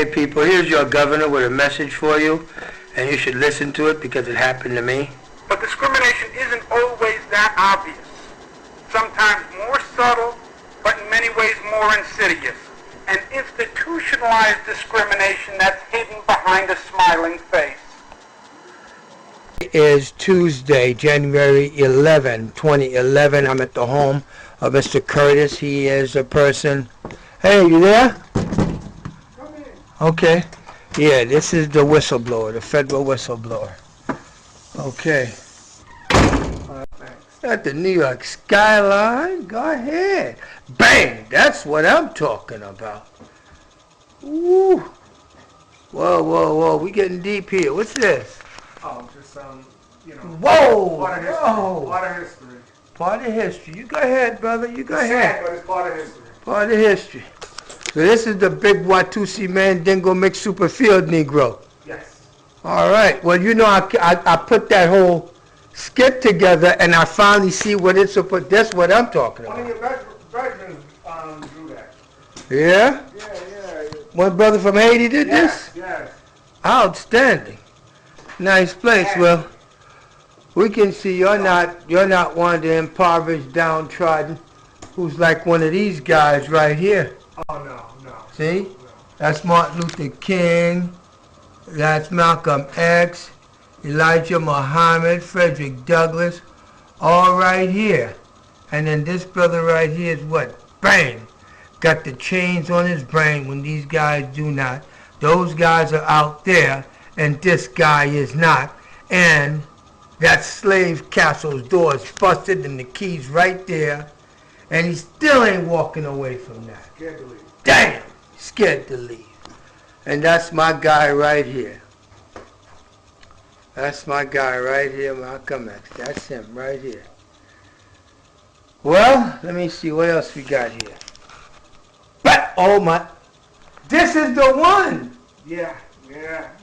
Hey people, here's your governor with a message for you, and you should listen to it because it happened to me. But discrimination isn't always that obvious. Sometimes more subtle, but in many ways more insidious. An institutionalized discrimination that's hidden behind a smiling face. It is Tuesday, January 11, 2011. I'm at the home of Mr. Curtis. He is a person. Hey, you there? Okay. Yeah, this is the whistleblower, the federal whistleblower. Okay. At the New York skyline, go ahead. Bang! That's what I'm talking about. Woo! Whoa, whoa, whoa! We getting deep here. What's this? Oh, just Whoa! part of history. Whoa. Part of history. Part of history. You go ahead, brother. You go It's ahead. sad, but it's part of history. Part of history. So this is the big Watusi Mandingo mixed super field Negro. Yes. All right. Well, you know, I put that whole skit together, and I finally see what it's supposed. That's what I'm talking One of about. your veterans drew that. Yeah. Yeah. One brother from Haiti did this. Yes. Outstanding. Nice place. Yeah. Well, we can see you're not one of the impoverished, downtrodden, who's like one of these guys right here. Oh no. See? No. That's Martin Luther King. That's Malcolm X, Elijah Muhammad, Frederick Douglass, all right here. And then this brother right here is what? Bang! Got the chains on his brain when these guys do not. Those guys are out there, and this guy is not. And that slave castle's door is busted and the key's right there. And he still ain't walking away from that. Scared to leave. Damn! Scared to leave. And that's my guy right here. That's my guy right here, Malcolm X. That's him right here. Well, let me see what else we got here. But, oh my, this is the one! Yeah.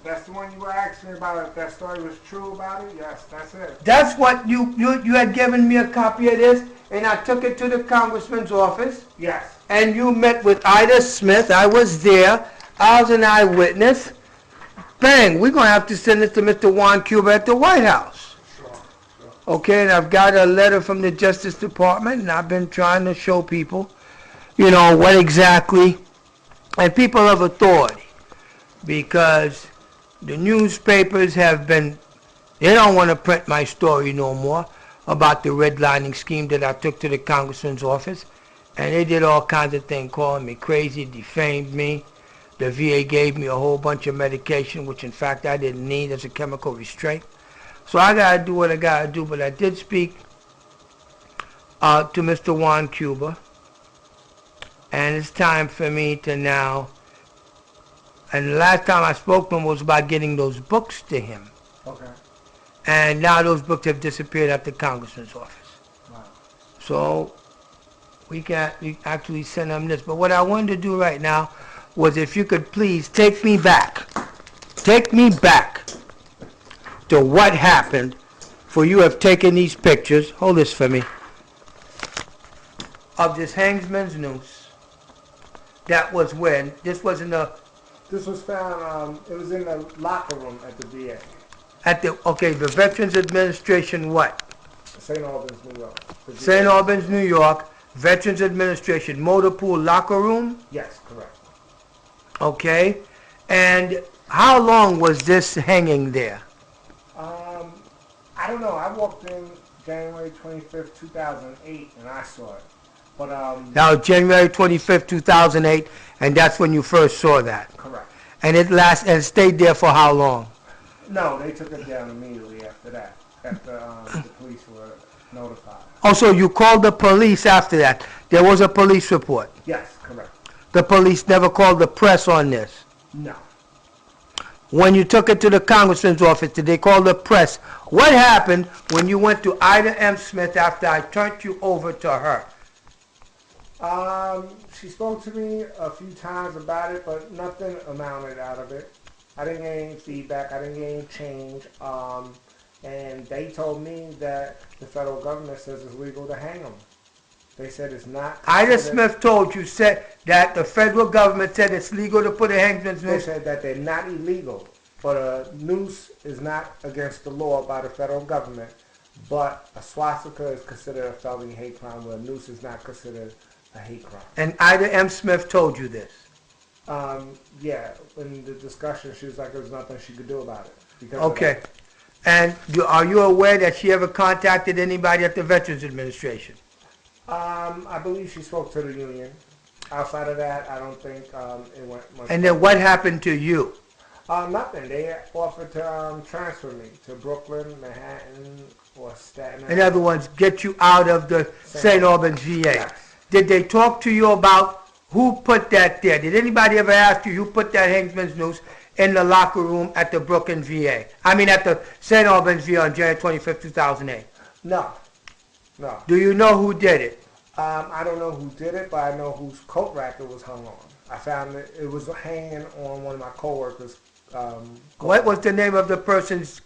That's the one you were asking me about. If that story was true about it, yes, that's it. That's what you had given me a copy of this, and I took it to the congressman's office. Yes. And you met with Ida Smith. I was there. I was an eyewitness. Bang, we're going to have to send this to Mr. Juan Cuba at the White House. Sure. Okay, and I've got a letter from the Justice Department, and I've been trying to show people, you know, what exactly, and people of authority, because the newspapers have been, they don't want to print my story no more about the redlining scheme that I took to the congressman's office, and they did all kinds of things, calling me crazy, defamed me. The VA gave me a whole bunch of medication, which in fact I didn't need as a chemical restraint. So I got to do what I got to do, but I did speak to Mr. Juan Cuba, and it's time for me to now, and the last time I spoke to him was about getting those books to him. Okay. And now those books have disappeared at the congressman's office. Wow. So we actually send him this. But what I wanted to do right now was if you could please take me back to what happened, for you have taken these pictures, hold this for me, of this hangsman's noose. That was when, this was in the... This was found, it was in the locker room at the VA. At the, okay, the Veterans Administration what? St. Albans, New York. St. Albans, New York, Veterans Administration, motor pool locker room? Yes, correct. Okay, and how long was this hanging there? I don't know. I walked in January 25th, 2008, and I saw it. But Now, January 25th, 2008, and that's when you first saw that. correct. And it stayed there for how long? No, they took it down immediately after that. After the police were notified. Oh, so you called the police after that. There was a police report. Yes, correct. The police never called the press on this. No. When you took it to the congressman's office, did they call the press? What happened when you went to Ida M. Smith after I turned you over to her? She spoke to me a few times about it, but nothing amounted out of it. I didn't get any feedback. I didn't get any change. And they told me that the federal government says it's legal to hang them. They said it's not. Ida considered- Smith told you, said that the federal government said it's legal to put a hangman's They noose. said that they're not illegal, but a noose is not against the law by the federal government. But a swastika is considered a felony hate crime, where a noose is not considered a hate crime. And Ida M. Smith told you this. Yeah, in the discussion, she was like, there was nothing she could do about it. Because of Okay. And are you aware that she ever contacted anybody at the Veterans Administration? that. I believe she spoke to the union. Outside of that, I don't think it went much. And then what happened to you? Nothing. They offered to transfer me to Brooklyn, Manhattan, or Staten Island. In other words, get you out of the St. Albans VA. Yes. Did they talk to you about who put that there? Did anybody ever ask you who put that hangman's noose in the locker room at the Brooklyn VA? I mean at the St. Albans VA on January 25th, 2008. No. No. Do you know who did it? I don't know who did it, but I know whose coat rack it was hung on. I found it was hanging on one of my coworkers' What was the name of the person's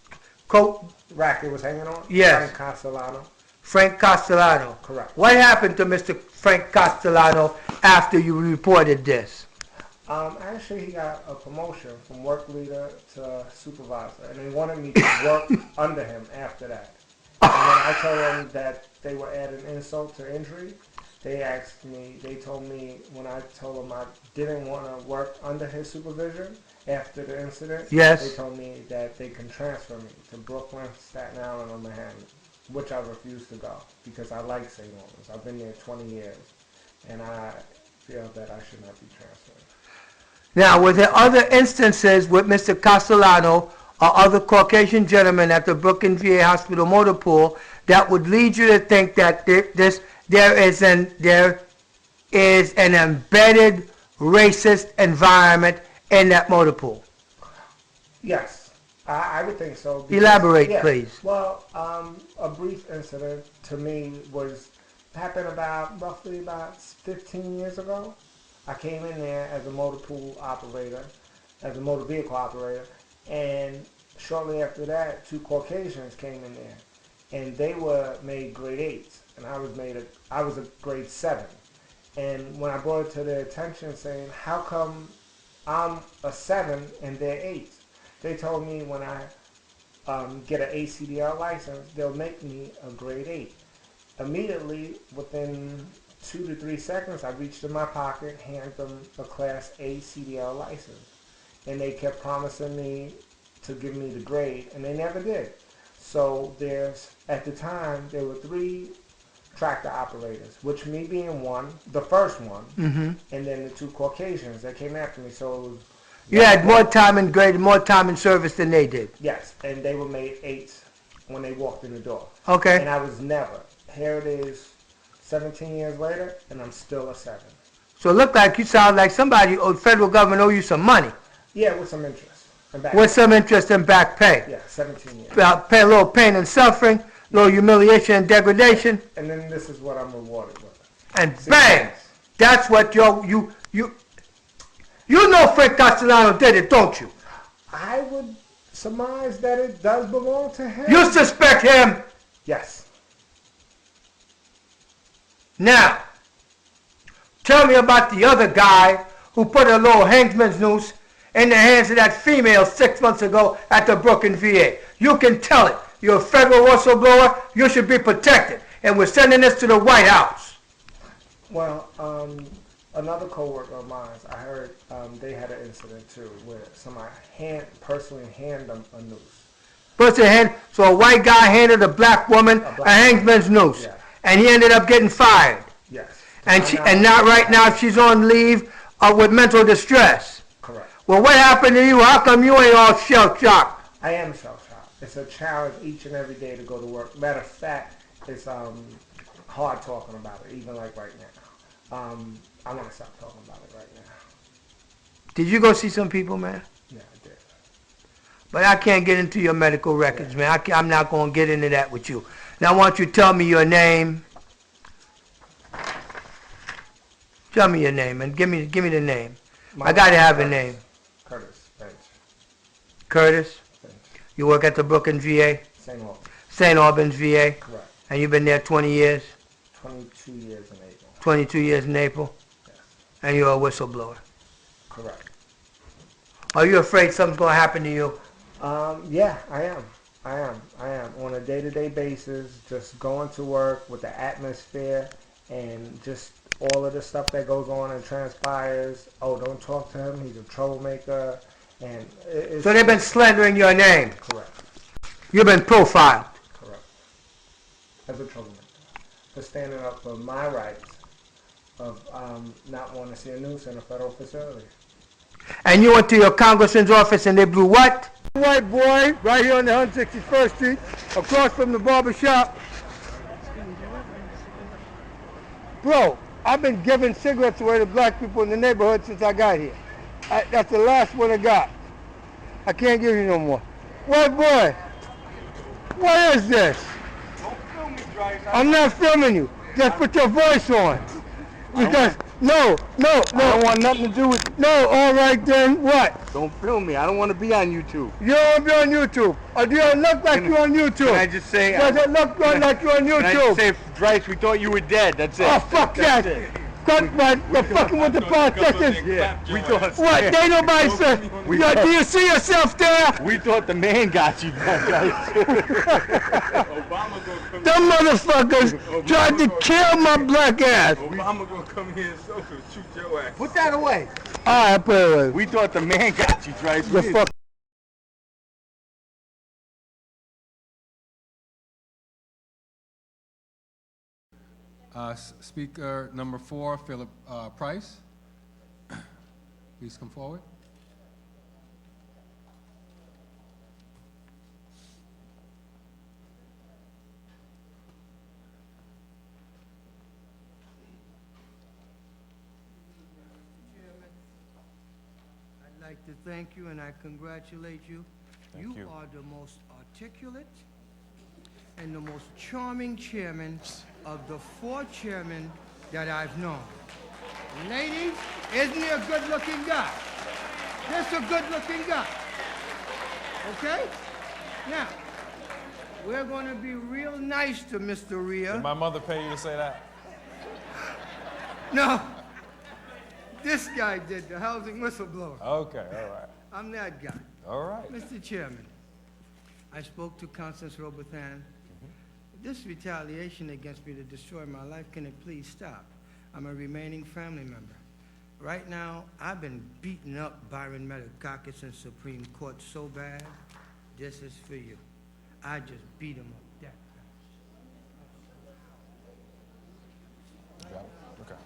coat? rack it was hanging on? Yes. Frank Castellano. Frank Castellano. Correct. What happened to Mr. Frank Castellano after you reported this? Actually, he got a promotion from work leader to supervisor, and they wanted me to work under him after that. And when I told them that they were adding insult to injury, they told me when I told them I didn't want to work under his supervision after the incident, Yes. they told me that they can transfer me to Brooklyn, Staten Island, or Manhattan, which I refused to go because I like St. Albans. I've been there 20 years, and I feel that I should not be transferred. Now, were there other instances with Mr. Castellano or other Caucasian gentlemen at the Brooklyn VA Hospital motor pool that would lead you to think that there is an embedded racist environment in that motor pool? Yes, I would think so. because- Elaborate, yeah. please. Well, a brief incident to me happened roughly about 15 years ago. I came in there as a motor pool operator, as a motor vehicle operator, and shortly after that, 2 Caucasians came in there, and they were made grade 8s, and I was a grade 7. And when I brought it to their attention saying, how come I'm a 7 and they're 8s? They told me when I get an ACDL license, they'll make me a grade 8. Immediately, within 2 to 3 seconds, I reached in my pocket, handed them a Class A CDL license. And they kept promising me to give me the grade, and they never did. So at the time, there were 3 tractor operators, which me being one, the first one, and then the 2 Caucasians that came after me. So it was You had more time in grade, more time in service than they did. yes, and they were made 8s when they walked in the door. Okay. And I was never. Here it is, 17 years later, and I'm still a 7. So it looked like you sound like somebody, federal government owe you some money. Yeah, with some interest. And back With some interest in back pay. yeah, 17 years. Pay a little pain and suffering, a little humiliation and degradation, And then this is what I'm rewarded with. and bang! That's what you know Frank Castellano did it, don't you? I would surmise that it does belong to him. You suspect him. Yes. Now, tell me about the other guy who put a little hangman's noose in the hands of that female 6 months ago at the Brooklyn VA. You can tell it. You're a federal whistleblower. You should be protected. And we're sending this to the White House. Well, another coworker of mine, I heard they had an incident too where somebody personally handed them a noose. So a white guy handed a black woman a hangman's noose. Yeah. And he ended up getting fired. Yes. And not right now she's on leave with mental distress. Correct. Well, what happened to you? How come you ain't all shell-shocked? I am shell-shocked. It's a challenge each and every day to go to work. Matter of fact, it's hard talking about it, even like right now. I want to stop talking about it right now. Did you go see some people, man? Yeah, I did. But I can't get into your medical records, man. I'm not going to get into that with you. Now, I want you to tell me your name. Tell me your name, and give me the name. I got to have a name. Curtis Bench. Curtis? Bench. You work at the Brooklyn VA? St. Albans. St. Albans VA? Correct. And you've been there 20 years? 22 years in April. 22 years in April? Yes. And you're a whistleblower. Correct. Are you afraid something's going to happen to you? Yeah, I am. On a day-to-day basis, just going to work with the atmosphere and just all of the stuff that goes on and transpires. Oh, don't talk to him. He's a troublemaker. And So they've been slandering your name. Correct. You've been profiled. Correct. As a troublemaker. For standing up for my rights of not wanting to see a noose in a federal facility. And you went to your congressman's office and they blew what? White boy, right here on the 161st Street, across from the barber shop. Bro, I've been giving cigarettes away to black people in the neighborhood since I got here. That's the last one I got. I can't give you no more. White boy, what is this? Don't film me, Drice. I'm not filming you. Just put your voice on. Because, no. I don't want nothing to do with. No, all right then, what? Don't film me. I don't want to be on YouTube. You don't want to be on YouTube. Or do you look like you're on YouTube? Can I just say? Does it look like you're on Can I just YouTube? say, Drice, we thought you were dead. That's it. Oh, fuck That's that. it. Cut, man. You're fucking with the politicians. Yeah, we thought. What? Yeah. They nobody said. We Yo, thought- do you see yourself there? We thought the man got you, Drice. Them motherfuckers tried to kill my black ass. Obama gonna come here and shoot your ass. Put that away. All right, put it away. We thought the man got you, Drice. The fuck. Speaker number 4, Philip Price. Please come forward. I'd like to thank you and I congratulate you. You are the most articulate and the most charming chairman of the 4 chairmen that I've known. Ladies, isn't he a good-looking guy? This a good-looking guy. Okay? Now, we're going to be real nice to Mr. Rhea. Did my mother pay you to say that? No. This guy did, the housing whistleblower. Okay, all right. I'm that guy. All right. Mr. Chairman, I spoke to Constance Robathan. This retaliation against me to destroy my life, can it please stop? I'm a remaining family member. Right now, I've been beating up Byron Metakakis in Supreme Court so bad, this is for you. I just beat him up that fast. Got it. Okay.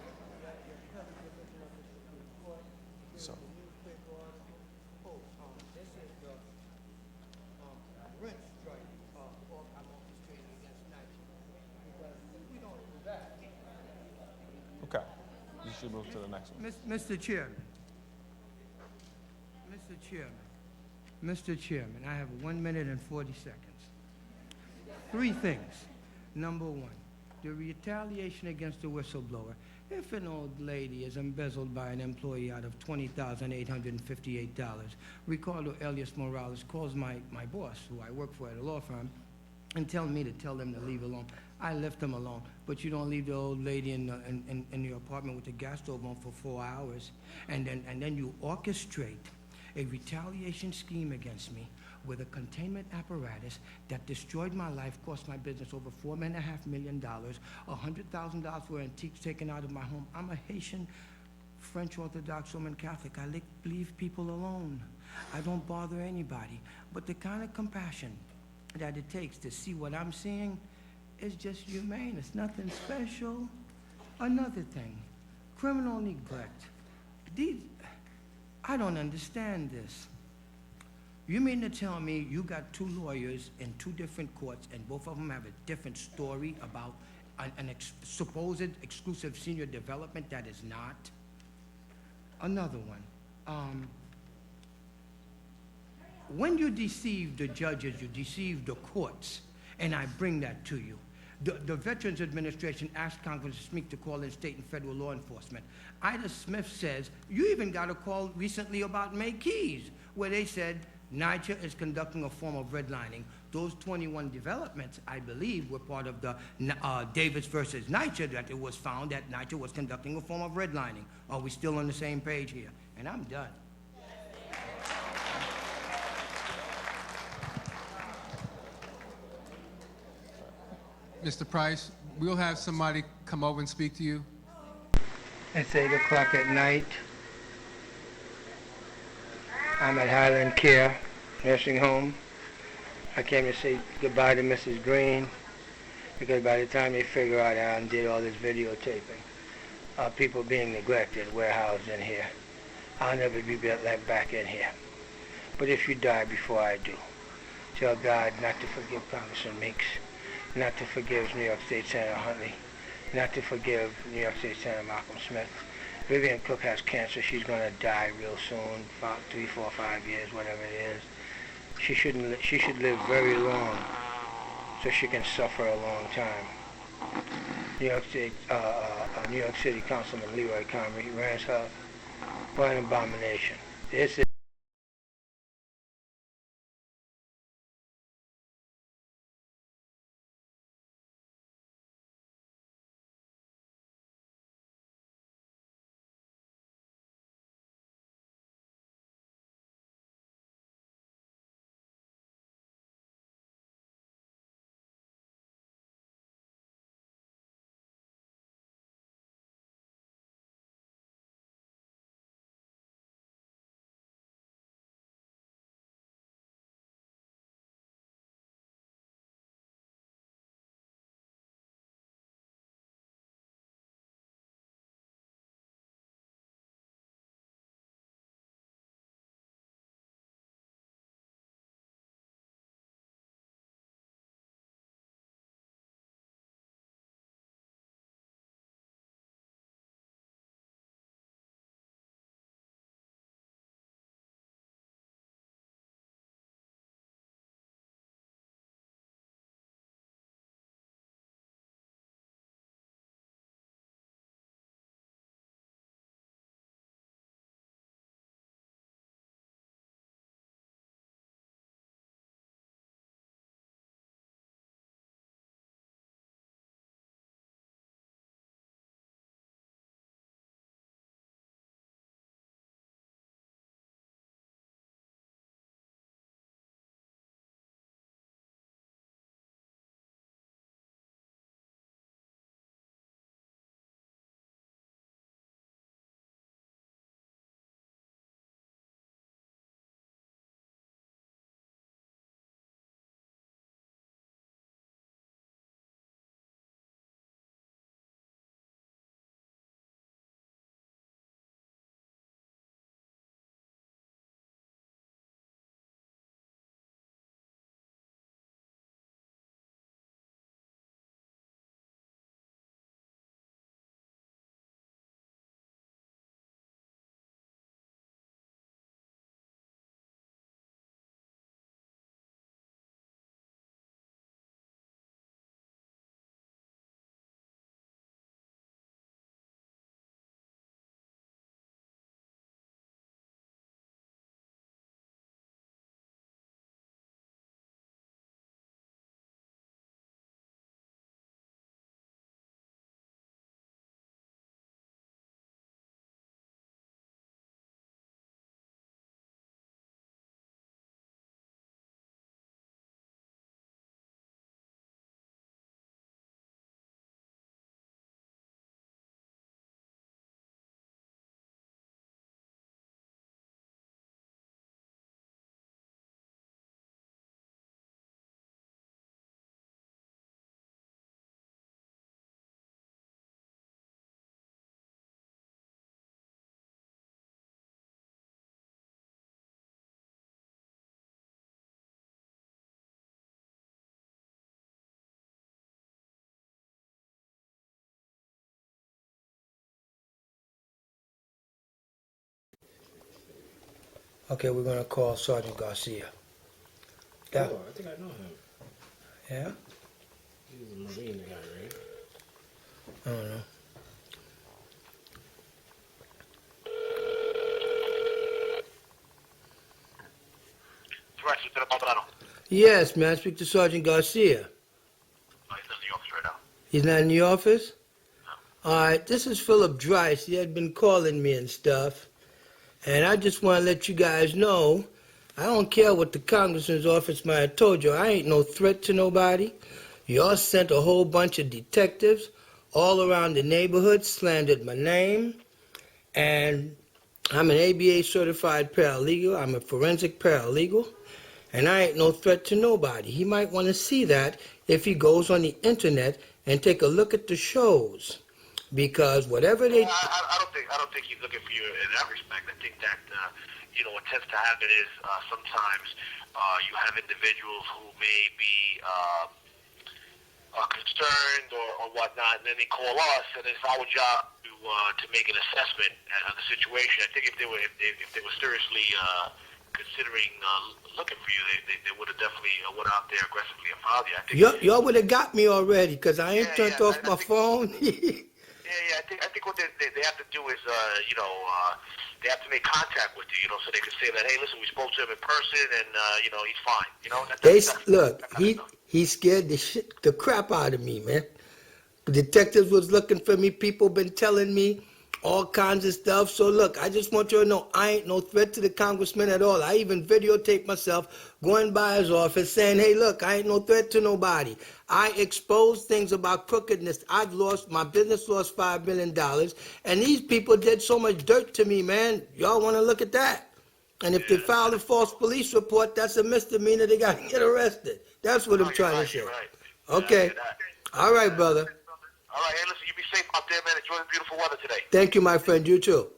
So, okay. You should move to the next one. Mr. Chairman. Mr. Chairman, I have 1 minute and 40 seconds. 3 things. Number 1, the retaliation against the whistleblower. If an old lady is embezzled by an employee out of $20,858, Ricardo Elias Morales calls my boss, who I work for at a law firm, and tell me to tell them to leave alone. I left them alone, but you don't leave the old lady in your apartment with the gas stove on for 4 hours, and then you orchestrate a retaliation scheme against me with a containment apparatus that destroyed my life, cost my business over $4.5 million, $100,000 for antiques taken out of my home. I'm a Haitian, French Orthodox Roman Catholic. I leave people alone. I don't bother anybody. But the kind of compassion that it takes to see what I'm seeing is just humane. It's nothing special. Another thing, criminal neglect. I don't understand this. You mean to tell me you got 2 lawyers in 2 different courts and both of them have a different story about an supposed exclusive senior development that is not? Another one. When you deceive the judges, you deceive the courts, and I bring that to you. The Veterans Administration asked Congressman Smith to call in state and federal law enforcement. Ida Smith says, you even got a call recently about May Keys, where they said NYCHA is conducting a form of redlining. Those 21 developments, I believe, were part of the Davis versus NYCHA, that it was found that NYCHA was conducting a form of redlining. Are we still on the same page here? And I'm done. Mr. Price, we'll have somebody come over and speak to you. It's 8 o'clock at night. I'm at Highland Care Nursing Home. I came to say goodbye to Mrs. Green because by the time they figure out I did all this videotaping, people being neglected, warehoused in here, I'll never be let back in here. But if you die before I do, tell God not to forgive Congressman Meeks, not to forgive New York State Senator Huntley, not to forgive New York State Senator Malcolm Smith. Vivian Cook has cancer. She's going to die real soon, 3, 4, 5 years, whatever it is. She should live very long so she can suffer a long time. New York City Councilman Leroy Comrie ran her. What an abomination. This is okay. We're gonna call Sergeant Garcia. Oh, I think I know him. Yeah. He's a Marine guy, right? I don't know. Yes, man. Speak to Sergeant Garcia. He's not in the office right now. He's not in the office? All right, this is Philip Drice. He had been calling me and stuff. And I just want to let you guys know, I don't care what the congressman's office might have told you. I ain't no threat to nobody. Y'all sent a whole bunch of detectives all around the neighborhood, slandered my name. And I'm an ABA certified paralegal. I'm a forensic paralegal. And I ain't no threat to nobody. He might want to see that if he goes on the internet and take a look at the shows. Because whatever they... I don't think he's looking for you in that respect. I think that, what tends to happen is sometimes you have individuals who may be concerned or whatnot, and then they call us, and it's our job to make an assessment of the situation. I think if they were seriously considering looking for you, they would have definitely went out there aggressively and found you. I think Y'all would have got me already, because I ain't turned off my phone. I think what they have to do is, they have to make contact with you, so they can say that, hey, listen, we spoke to him in person, and he's fine. He scared the crap out of me, man. The detectives was looking for me. People been telling me all kinds of stuff. So look, I just want you to know I ain't no threat to the congressman at all. I even videotaped myself going by his office saying, hey, look, I ain't no threat to nobody. I exposed things about crookedness. My business lost $5 million. And these people did so much dirt to me, man. Y'all want to look at that? And if they file a false police report, that's a misdemeanor. They got to get arrested. That's what I'm trying to say. Right. Okay. All right, brother. All right, hey, listen, you be safe out there, man. Enjoy the beautiful weather today. Thank you, my friend. You too.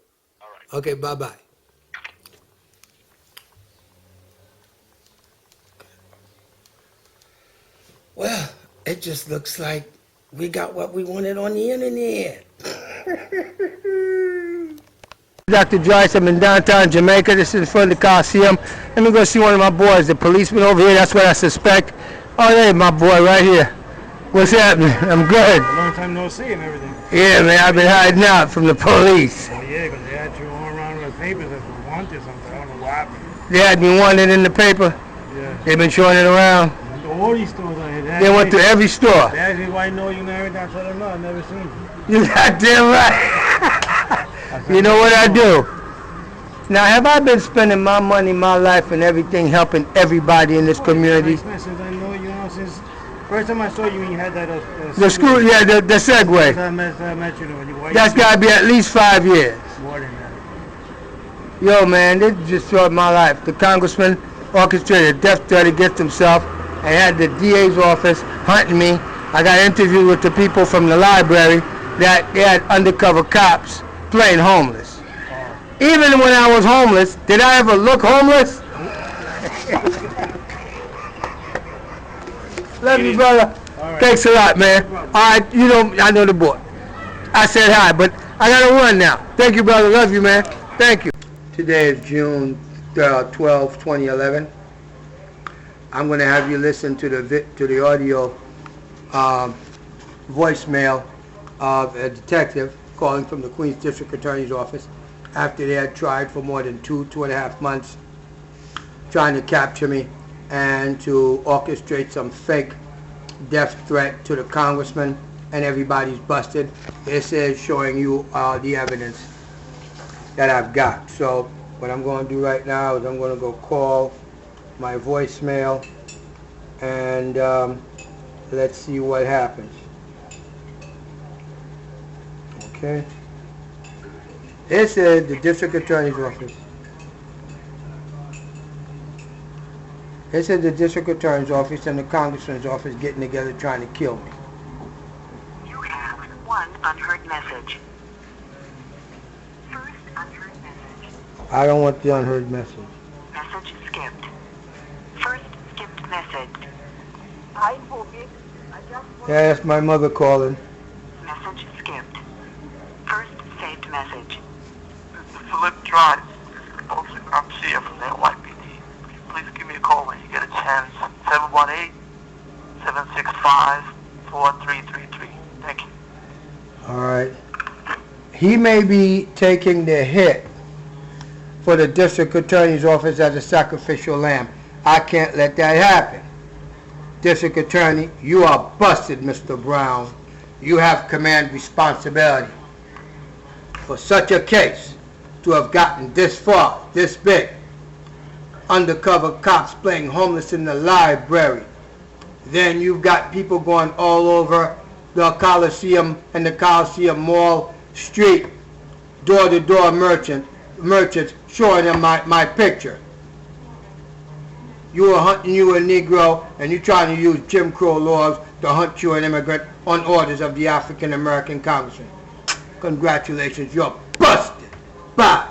All right. Okay, bye-bye. Well, it just looks like we got what we wanted on the internet. Dr. Drice, I'm in downtown Jamaica. This is in front of the Coliseum. Let me go see one of my boys, the policeman over here. That's what I suspect. Oh, there, my boy, right here. What's happening? I'm good. Long time no see and everything. Yeah, man, I've been hiding out from the police. Oh, yeah, because they had you all around with papers as wanted something. I don't know what happened. They had me wanted in the paper. Yeah. They've been showing it around. All these stores out here. They went to every store. They asked me why I know you and everything. I told them no, I've never seen you. You're goddamn right. You know what I do? Now, have I been spending my money, my life, and everything helping everybody in this community? Since I know you, since first time I saw you when you had that The school, yeah, the Segway. I met you. That's got to be at least 5 years. More than that. Yo, man, this just destroyed my life. The congressman orchestrated a death threat against himself and had the DA's office hunting me. I got interviewed with the people from the library that they had undercover cops playing homeless. Even when I was homeless, did I ever look homeless? Love you, brother. Right. Thanks a lot, man. All right, I know the boy. I said hi, but I got to run now. Thank you, brother. Love you, man. Thank you. Today is June 12, 2011. I'm going to have you listen to the audio voicemail of a detective calling from the Queens District Attorney's Office after they had tried for more than 2.5 months trying to capture me and to orchestrate some fake death threat to the congressman, and everybody's busted. This is showing you the evidence that I've got. So what I'm going to do right now is I'm going to go call my voicemail and let's see what happens. Okay. This is the District Attorney's Office. This is the District Attorney's Office and the Congressman's office getting together trying to kill me. You have one unheard message. First unheard message. I don't want the unheard message. Message skipped. First skipped message. Yeah, that's my mother calling. Message skipped. First saved message. Philippe Drive. Officer Garcia from the NYPD. Please give me a call when you get a chance. 718-765-4333. Thank you. All right. He may be taking the hit for the District Attorney's Office as a sacrificial lamb. I can't let that happen. District Attorney, you are busted, Mr. Brown. You have command responsibility for such a case to have gotten this far, this big. Undercover cops playing homeless in the library. Then you've got people going all over the Coliseum and the Coliseum Mall street, door-to-door merchants showing them my picture. You are hunting you a Negro, and you're trying to use Jim Crow laws to hunt you an immigrant on orders of the African American Congressman. Congratulations, you're busted. Bye.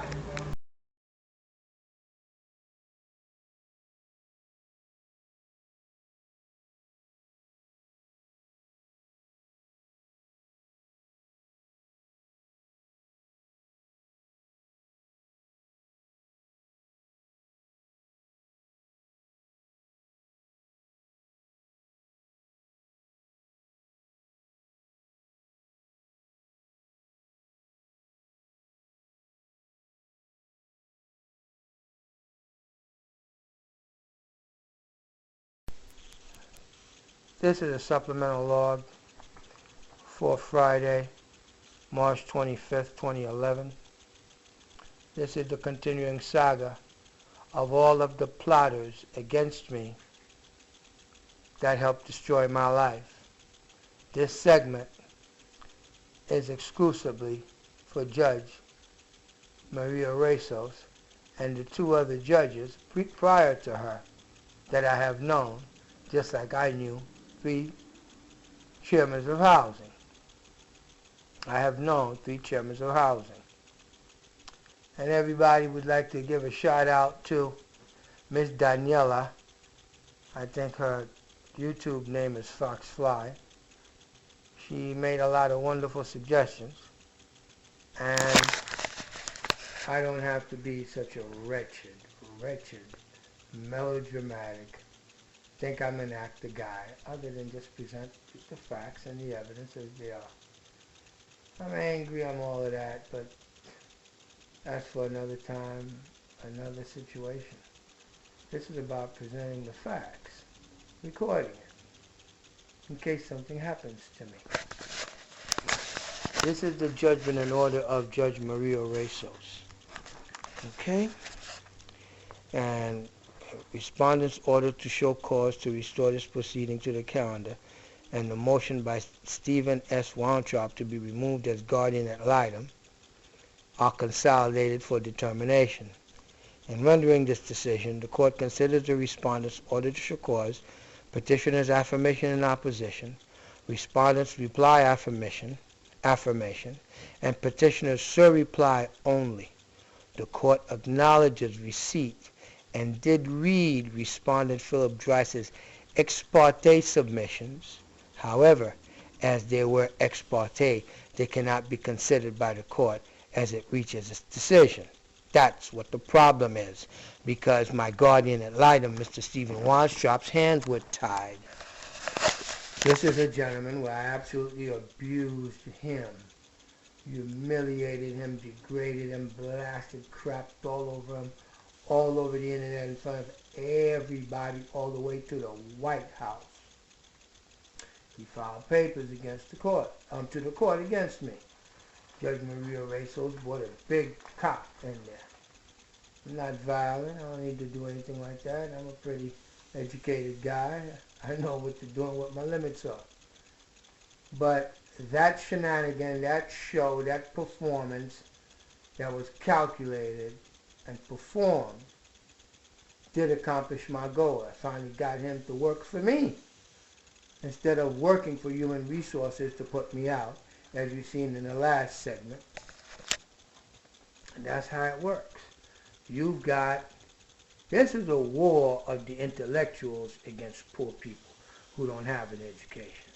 This is a supplemental log for Friday, March 25th, 2011. This is the continuing saga of all of the plotters against me that helped destroy my life. This segment is exclusively for Judge Maria Resos and the two other judges prior to her that I have known, just like I knew 3 chairmen of housing. I have known 3 chairmen of housing. And everybody would like to give a shout out to Miss Daniela. I think her YouTube name is Foxfly. She made a lot of wonderful suggestions. And I don't have to be such a wretched, melodramatic, think I'm an actor guy, other than just present the facts and the evidence as they are. I'm angry, I'm all of that, but that's for another time, another situation. This is about presenting the facts, recording it, in case something happens to me. This is the judgment and order of Judge Maria Resos. Okay? And respondent's order to show cause to restore this proceeding to the calendar, and the motion by Stephen S. Weintraub to be removed as guardian ad litem are consolidated for determination. In rendering this decision, the court considers the respondent's order to show cause, petitioner's affirmation in opposition, respondent's reply affirmation, and petitioner's surreply only. The court acknowledges receipt and did read respondent Philip Drice's ex parte submissions. However, as they were ex parte, they cannot be considered by the court as it reaches its decision. That's what the problem is, because my guardian ad litem, Mr. Stephen Weintraub's hands were tied. This is a gentleman where I absolutely abused him, humiliated him, degraded him, blasted, crapped all over him, all over the internet in front of everybody, all the way to the White House. He filed papers against the court, to the court against me. Judge Maria Resos brought a big cop in there. I'm not violent. I don't need to do anything like that. I'm a pretty educated guy. I know what to do and what my limits are. But that shenanigan, that show, that performance that was calculated and performed did accomplish my goal. I finally got him to work for me instead of working for human resources to put me out, as you've seen in the last segment. And that's how it works. You've got, this is a war of the intellectuals against poor people who don't have an education.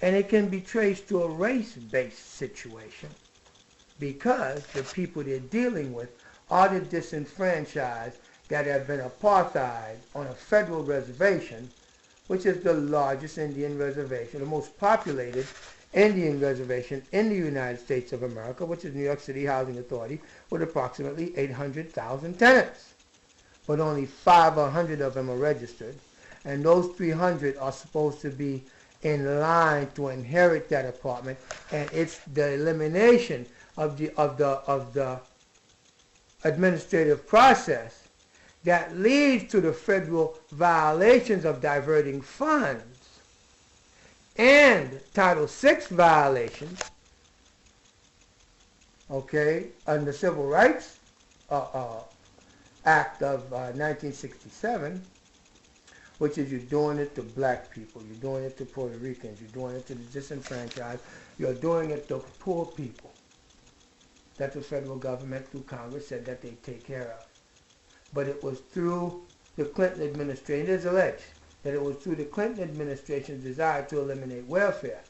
And it can be traced to a race-based situation because the people they're dealing with are the disenfranchised that have been apartheid on a federal reservation, which is the largest Indian reservation, the most populated Indian reservation in the United States of America, which is New York City Housing Authority, with approximately 800,000 tenants. but only 5 or 100 of them are registered. And those 300 are supposed to be in line to inherit that apartment, and it's the elimination of the administrative process that leads to the federal violations of diverting funds and Title VI violations, okay, under the Civil Rights Act of 1967, which is you're doing it to black people, you're doing it to Puerto Ricans, you're doing it to the disenfranchised, you're doing it to poor people that the federal government through Congress said that they take care of. But it was through the Clinton administration, it is alleged that it was through the Clinton administration's desire to eliminate welfare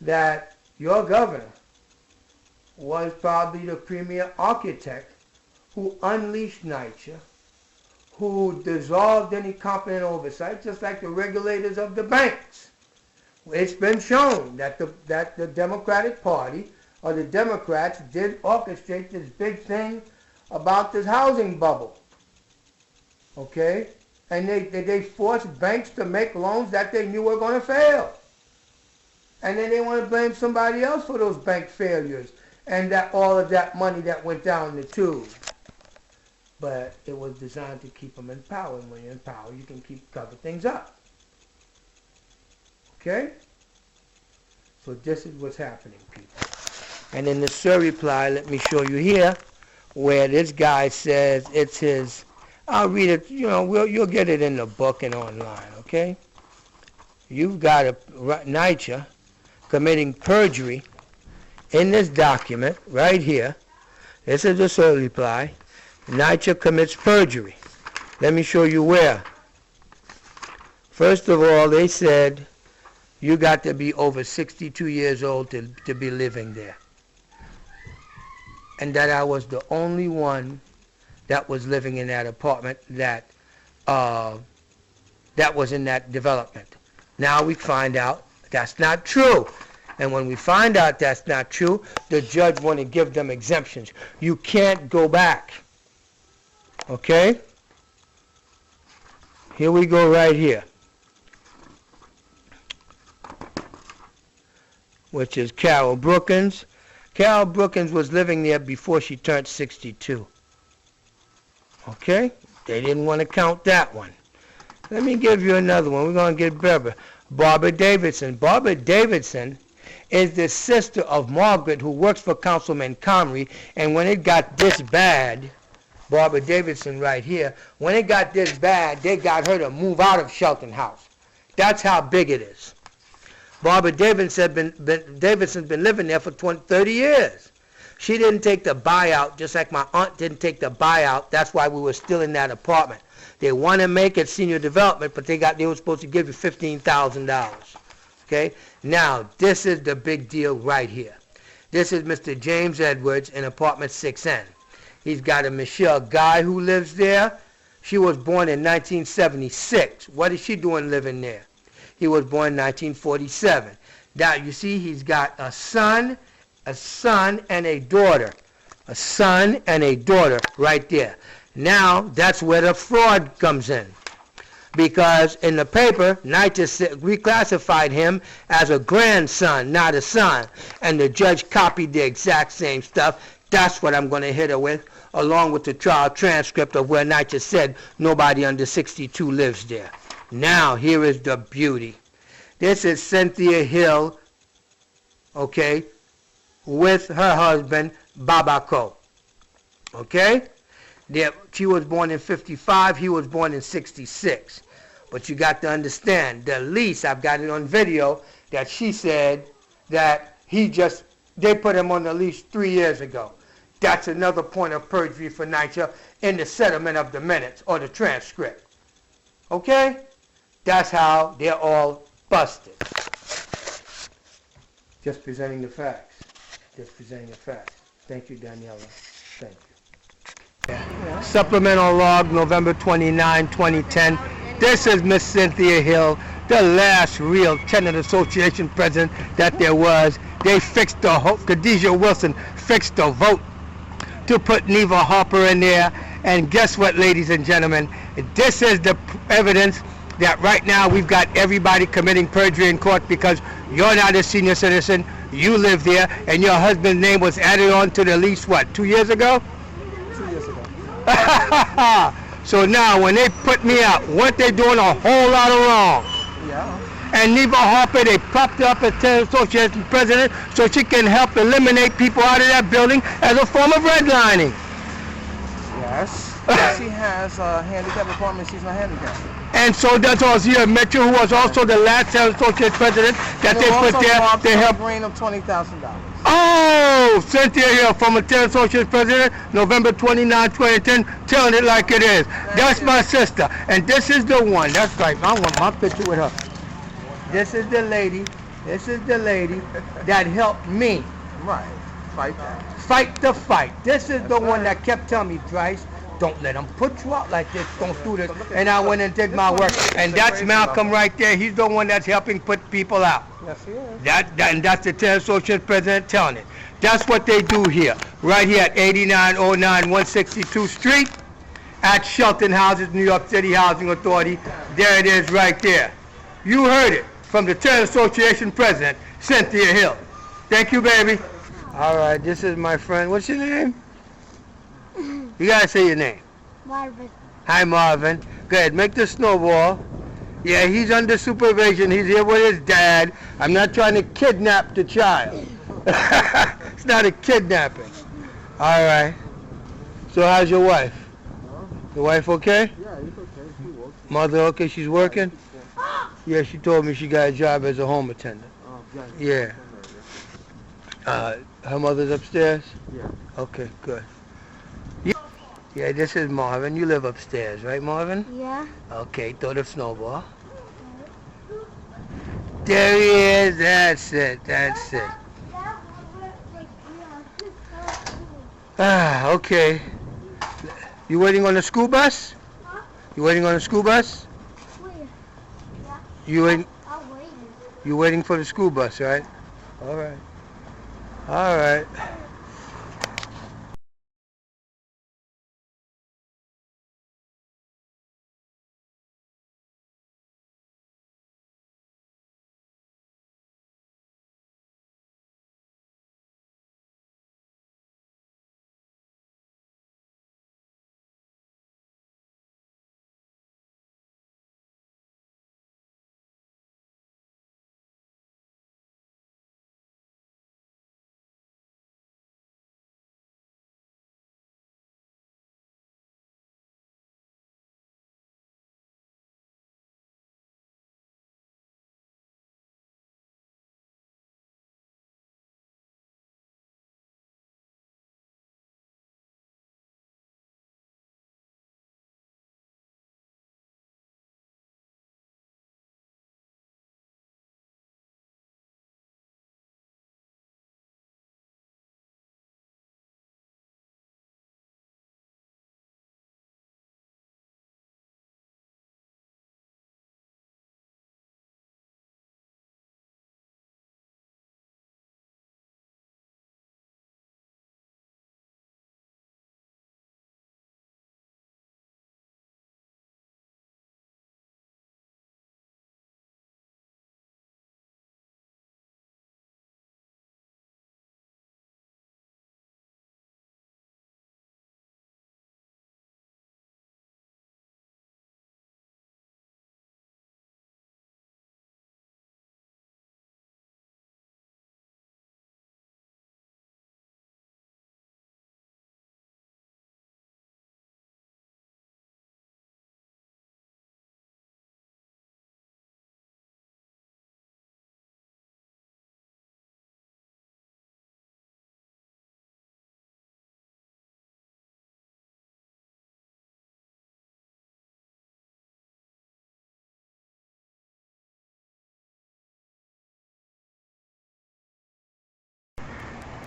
that your governor was probably the premier architect who unleashed NYCHA, who dissolved any competent oversight, just like the regulators of the banks. It's been shown that the Democratic Party, or the Democrats, did orchestrate this big thing about this housing bubble. Okay? And they forced banks to make loans that they knew were going to fail. And then they want to blame somebody else for those bank failures and that all of that money that went down the tube. But it was designed to keep them in power. And when you're in power, you can cover things up. Okay? So this is what's happening, people. And in the SIR reply, let me show you here, where this guy says it's his, I'll read it, you'll get it in the book and online, okay? You've got NYCHA committing perjury in this document right here. This is the SIR reply. NYCHA commits perjury. Let me show you where. First of all, they said you got to be over 62 years old to be living there. And that I was the only one that was living in that apartment that was in that development. Now we find out that's not true. And when we find out that's not true, the judge want to give them exemptions. You can't go back. Okay? Here we go right here. Which is Carol Brookins. Carol Brookins was living there before she turned 62. Okay? They didn't want to count that one. Let me give you another one. We're going to get better. Barbara Davidson. Barbara Davidson is the sister of Margaret, who works for Councilman Comrie. And when it got this bad, Barbara Davidson right here, when it got this bad, they got her to move out of Shelton House. That's how big it is. Barbara Davidson's been living there for 30 years. She didn't take the buyout, just like my aunt didn't take the buyout. That's why we were still in that apartment. They want to make it senior development, but they were supposed to give you $15,000. Okay? Now, this is the big deal right here. This is Mr. James Edwards in apartment 6N. He's got a Michelle Guy who lives there. She was born in 1976. What is she doing living there? He was born in 1947. Now, you see, he's got a son and a daughter. A son and a daughter right there. Now, that's where the fraud comes in. Because in the paper, NYCHA reclassified him as a grandson, not a son. And the judge copied the exact same stuff. That's what I'm going to hit her with, along with the trial transcript of where NYCHA said nobody under 62 lives there. Now, here is the beauty. This is Cynthia Hill, okay, with her husband, Babako. Okay? She was born in 55, he was born in 66. But you got to understand, the lease, I've got it on video, that she said that they put him on the lease 3 years ago. That's another point of perjury for NYCHA in the settlement of the minutes or the transcript. Okay? That's how they're all busted. Just presenting the facts. Just presenting the facts. Thank you, Daniela. Thank you. Yeah. Supplemental log, November 29, 2010. This is Miss Cynthia Hill, the last real tenant association president that there was. They fixed the vote. Khadijah Wilson fixed the vote to put Neva Harper in there, And guess what, ladies and gentlemen? This is the evidence that right now we've got everybody committing perjury in court because you're not a senior citizen, you live there, and your husband's name was added on to the lease, what, 2 years ago? 2 years ago. So now, when they put me out, weren't they doing a whole lot of wrong? Yeah. And Neva Harper, they propped her up as tenant association president so she can help eliminate people out of that building as a form of redlining. Yes. She has a handicap apartment. She's not handicapped. And so does Ozia Mitchell, who was also the last tenant association president that they put there to help. Green of $20,000. Oh, Cynthia Hill, former tenant association president, November 29, 2010, telling it like it is. That's my sister. And this is the one. That's right. I want my picture with her. This is the lady that helped me. Right. Fight that. Fight the fight. This is the one that kept telling me, Drice, don't let them put you out like this. Don't do this. And I went and did my work. And that's Malcolm right there. He's the one that's helping put people out. Yes, he is. And that's the tenant association president telling it. That's what they do here. Right here at 8909 162th Street at Shelton Houses, New York City Housing Authority. There it is right there. You heard it from the tenant association president, Cynthia Hill. Thank you, baby. All right, this is my friend. What's your name? You gotta say your name. Marvin. Hi, Marvin. Go ahead, make the snowball. Yeah, he's under supervision. He's here with his dad. I'm not trying to kidnap the child. It's not a kidnapping. All right. So how's your wife? Your wife okay? Yeah, he's okay. She works. Mother okay? She's working? Yeah, she told me she got a job as a home attendant. Yeah. Her mother's upstairs? Yeah. Okay, good. Yeah, this is Marvin. You live upstairs, right, Marvin? Yeah. Okay, throw the snowball. There he is. That's it. That's it. Ah, okay. You waiting on the school bus? You waiting on the school bus? You waiting? You waiting for the school bus, right? All right. All right.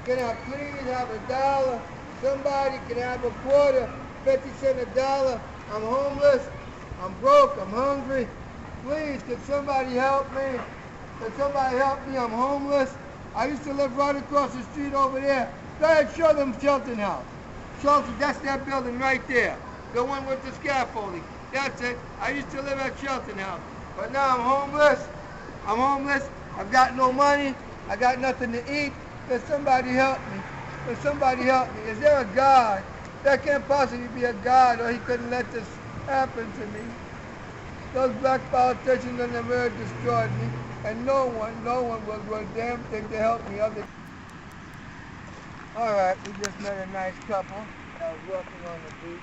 Can I please have $1? Somebody can have a quarter, 50 cents a dollar. I'm homeless, I'm broke, I'm hungry. Please, can somebody help me? Can somebody help me? I'm homeless. I used to live right across the street over there. Go ahead, show them Shelton House. Shelton, that's that building right there. The one with the scaffolding. That's it. I used to live at Shelton House. But now I'm homeless. I'm homeless. I've got no money. I got nothing to eat. Can somebody help me? Can somebody help me? Is there a God? There can't possibly be a God, or he couldn't let this happen to me. Those black politicians in America destroyed me, and no one will do a damn thing to help me. All right, we just met a nice couple. I was walking on the beach.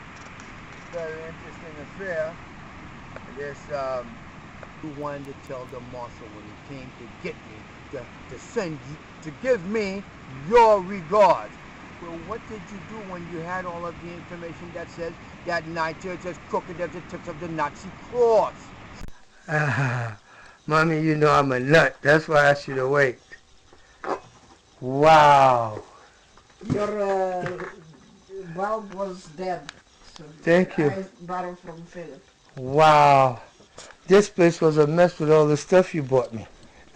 Very interesting affair. This who wanted to tell the marshal when he came to get me to send you to give me your regard. Well, what did you do when you had all of the information that says that Niger is as crooked as the tips of the Nazi cross? Mommy, you know I'm a nut. That's why I should have waited. Wow. Your bulb was dead. So Thank you. I borrowed from Philip. Wow. This place was a mess with all the stuff you bought me.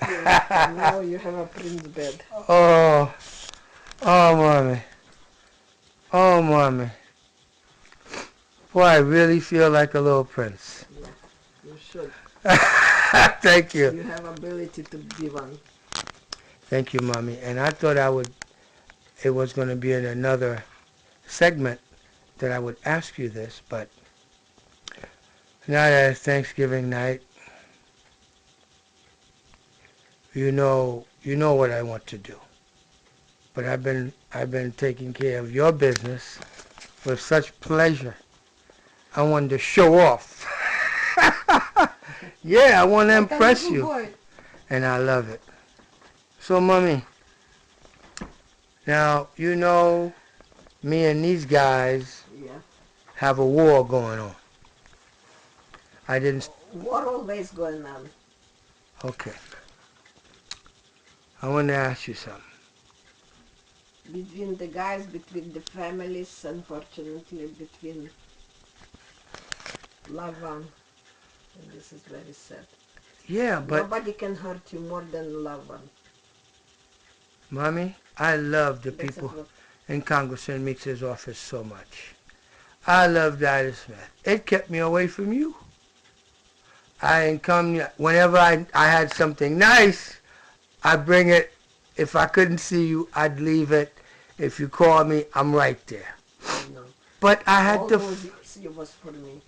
Yeah, now you have a prince bed. Oh, Mommy. Oh, Mommy. Boy, I really feel like a little prince. Yeah, you should. Thank you. You have ability to be one. Thank you, Mommy. And I thought it was going to be in another segment that I would ask you this, but now that it's Thanksgiving night, you know what I want to do. But I've been taking care of your business with such pleasure. I wanted to show off. Yeah, I want to impress you. Boy. And I love it. So, Mommy, now, you know, me and these guys have a war going on. I didn't... War always going on. Okay. I want to ask you something. Between the guys, between the families, unfortunately, between loved one. And this is very sad. Yeah, but... Nobody can hurt you more than loved one. Mommy, I love the people in Congressman Meeks' office so much. I love Ida Smith. It kept me away from you. I didn't come... Whenever I had something nice, I'd bring it. If I couldn't see you, I'd leave it. If you call me, I'm right there. No. But I had All to... those years was for me.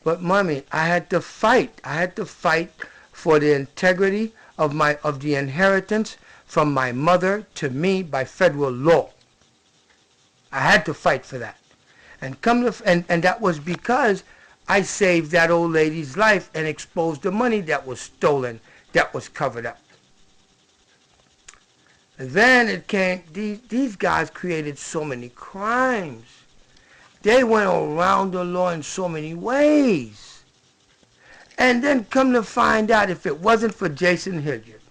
But Mommy, I had to fight. I had to fight for the integrity of the inheritance from my mother to me by federal law. I had to fight for that. And that was because I saved that old lady's life and exposed the money that was stolen, that was covered up. And then it came, these guys created so many crimes. They went around the law in so many ways. And then come to find out, if it wasn't for Jason Hilliard,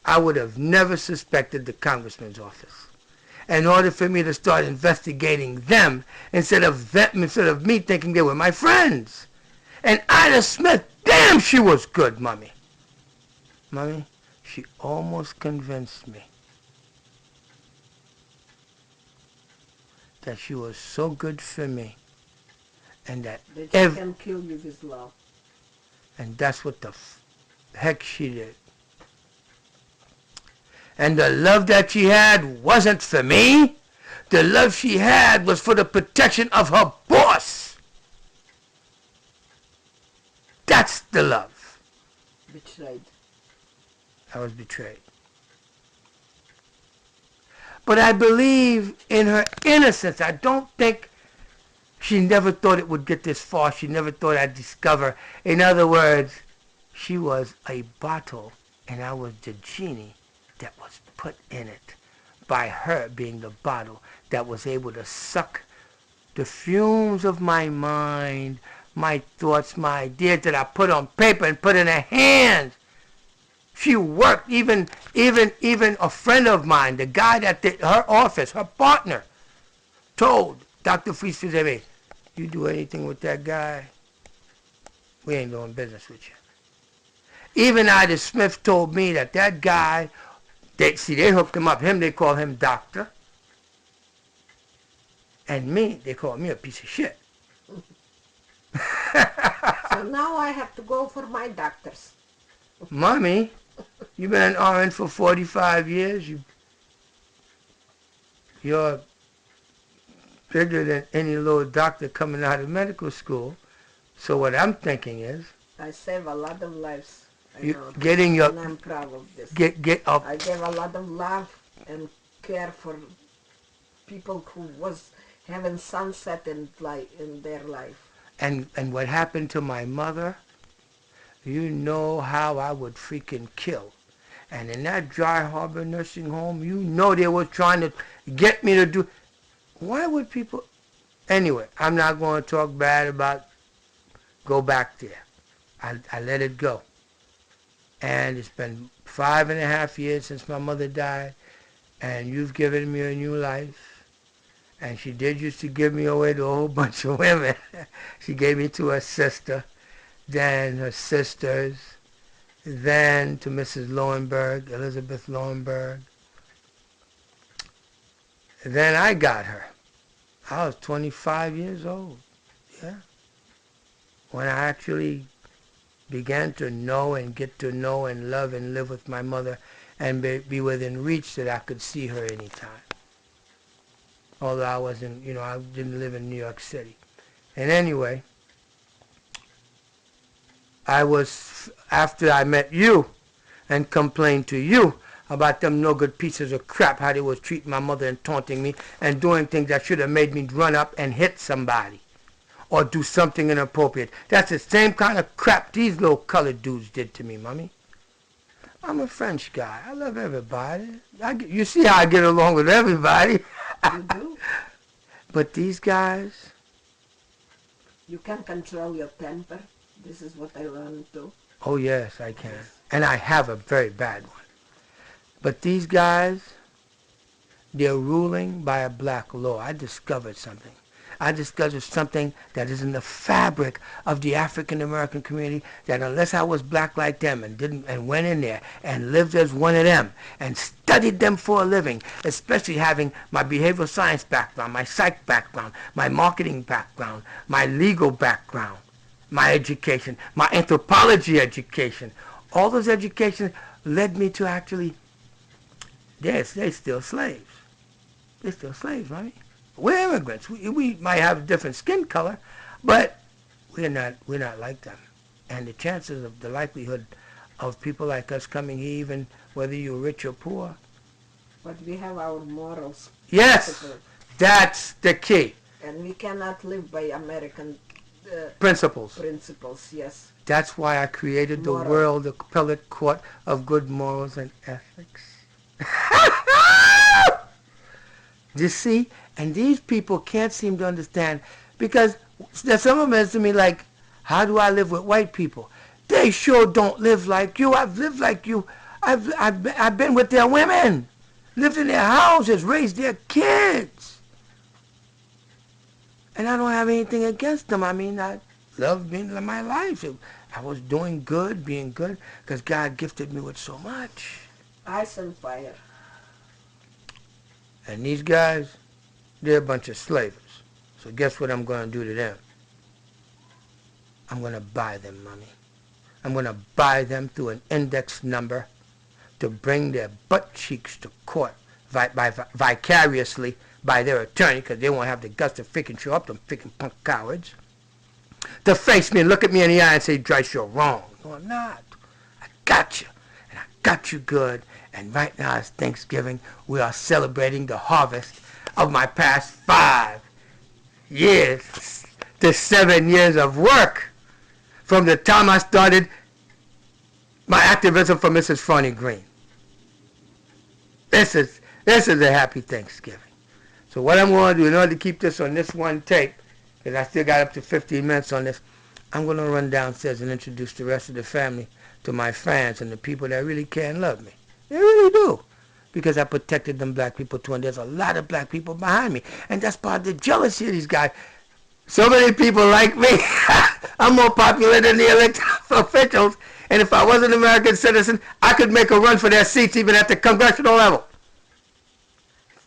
I would have never suspected the congressman's office. In order for me to start investigating them instead of me thinking they were my friends. And Ida Smith, damn, she was good, Mommy. Mommy, she almost convinced me that she was so good for me, and that she can kill you with love. And that's what the heck she did. And the love that she had wasn't for me. The love she had was for the protection of her boss. That's the love. Betrayed. I was betrayed. But I believe in her innocence. I don't think she never thought it would get this far. She never thought I'd discover. In other words, she was a bottle and I was the genie that was put in it by her being the bottle that was able to suck the fumes of my mind, my thoughts, my ideas that I put on paper and put in her hands. She worked, even a friend of mine, the guy that did her office, her partner, told Dr. Fries, you do anything with that guy, we ain't doing business with you. Even Ida Smith told me that guy, they hooked him up. Him, they call him doctor. And me, they call me a piece of shit. So now I have to go for my doctors. Mommy, you've been an RN for 45 years. You're bigger than any little doctor coming out of medical school. So what I'm thinking is, I save a lot of lives. you getting your And I'm proud of this. get up. I gave a lot of love and care for people who was having sunset in their life. And what happened to my mother, you know how I would freaking kill. And in that Dry Harbor nursing home, you know they were trying to get me to do. Why would people? Anyway, I'm not going to talk bad about. Go back there. I let it go. And it's been 5.5 years since my mother died, and you've given me a new life. And she did used to give me away to a whole bunch of women. She gave me to her sister, then her sisters, then to Mrs. Lowenberg, Elizabeth Lowenberg. Then I got her. I was 25 years old, yeah. When I actually began to know and get to know and love and live with my mother and be within reach that I could see her anytime. Although I wasn't, I didn't live in New York City. And anyway, after I met you and complained to you about them no good pieces of crap, how they was treating my mother and taunting me and doing things that should have made me run up and hit somebody or do something inappropriate. That's the same kind of crap these little colored dudes did to me, Mommy. I'm a French guy. I love everybody. You see how I get along with everybody. You do? But these guys... You can control your temper. This is what I learned too. Oh, yes, I can. And I have a very bad one. But these guys, they're ruling by a black law. I discovered something. I discovered something that is in the fabric of the African American community, that unless I was black like them and went in there and lived as one of them and studied them for a living, especially having my behavioral science background, my psych background, my marketing background, my legal background, my education, my anthropology education, all those educations led me to actually, they're still slaves. They're still slaves, right? We're immigrants. We might have a different skin color, but we're not like them. And the chances of the likelihood of people like us coming here, even whether you're rich or poor. But we have our morals. Yes, principles. That's the key. And we cannot live by American principles. Principles, yes. That's why I created the world, the appellate court of good morals and ethics. You see? And these people can't seem to understand, because some of them ask me like, how do I live with white people? They sure don't live like you. I've lived like you. I've been with their women, lived in their houses, raised their kids. And I don't have anything against them. I mean, I love being in my life. I was doing good, being good, because God gifted me with so much. Ice and fire. And these guys, they're a bunch of slavers. So guess what I'm going to do to them? I'm going to buy them, Mommy. I'm going to buy them through an index number to bring their butt cheeks to court vicariously by their attorney, because they won't have the guts to freaking show up, them freaking punk cowards, to face me and look at me in the eye and say, Drice, you're wrong. No, I'm not. I got you. And I got you good. And right now it's Thanksgiving. We are celebrating the harvest of my past 5 years to 7 years of work from the time I started my activism for Mrs. FRONIE Green. This is a happy Thanksgiving. So what I'm going to do in order to keep this on this one tape, because I still got up to 15 minutes on this, I'm going to run downstairs and introduce the rest of the family to my fans and the people that really care and love me. They really do. Because I protected them black people too, and there's a lot of black people behind me. And that's part of the jealousy of these guys. So many people like me. I'm more popular than the elected officials. And if I was an American citizen, I could make a run for their seats even at the congressional level.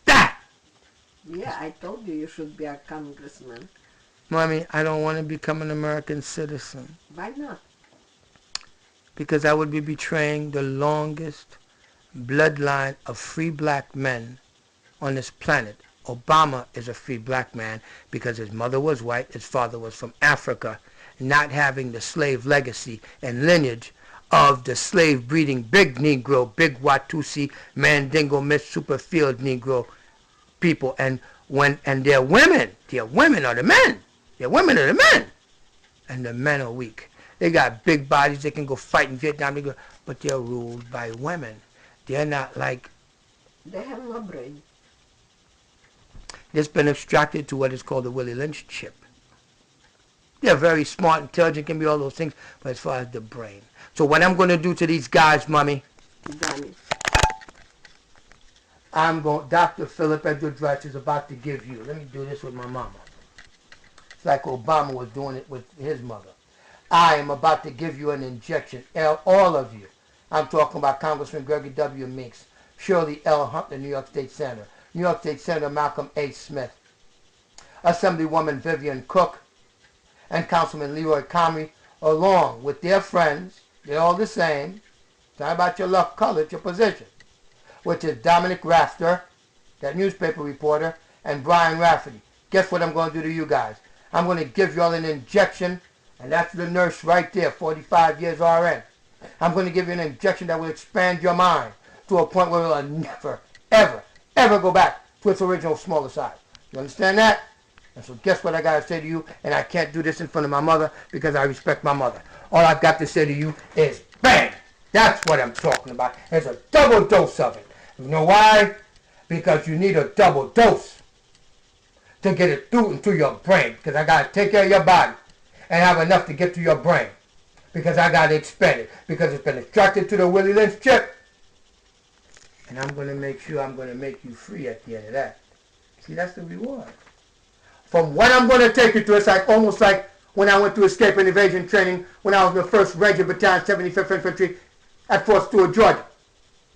That. Yeah, I told you should be a congressman. Mommy, I don't want to become an American citizen Why not? because I would be betraying the longest bloodline of free black men on this planet. Obama is a free black man because his mother was white, his father was from Africa, not having the slave legacy and lineage of the slave breeding big Negro, big Watusi, Mandingo, Miss Superfield Negro people. And they're women are the men. They're women are the men. And the men are weak. They got big bodies, they can go fight in Vietnam, but they're ruled by women. They're not like, They have no brain. it's been extracted to what is called the Willie Lynch chip. They're very smart, intelligent, can be all those things, but as far as the brain. So what I'm going to do to these guys, Mommy, Dr. Philippe Edward DRICE is about to give you, let me do this with my mama. It's like Obama was doing it with his mother. I am about to give you an injection, all of you. I'm talking about Congressman Gregory W. Meeks, Shirley L. Huntley, New York State Senator, New York State Senator Malcolm A. Smith, Assemblywoman Vivian Cook, and Councilman Leroy Comrie, along with their friends, they're all the same, it's not about your luck, color, it's your position, which is Dominic Rafter, that newspaper reporter, and Brian Rafferty. Guess what I'm going to do to you guys? I'm going to give you all an injection, and that's the nurse right there, 45 years RN. I'm going to give you an injection that will expand your mind to a point where it will never, ever, ever go back to its original smaller size. You understand that? And so guess what I got to say to you? And I can't do this in front of my mother because I respect my mother. All I've got to say to you is bang! That's what I'm talking about. There's a double dose of it. You know why? Because you need a double dose to get it through into your brain. Because I got to take care of your body and have enough to get to your brain. Because I got to expand it. Because it's been extracted to the Willie Lynch chip. And I'm going to make sure I'm going to make you free at the end of that. See, that's the reward. From what I'm going to take you to, it's like almost like when I went to escape and evasion training when I was in the 1st Ranger Battalion, 75th Infantry at Fort Stewart, Georgia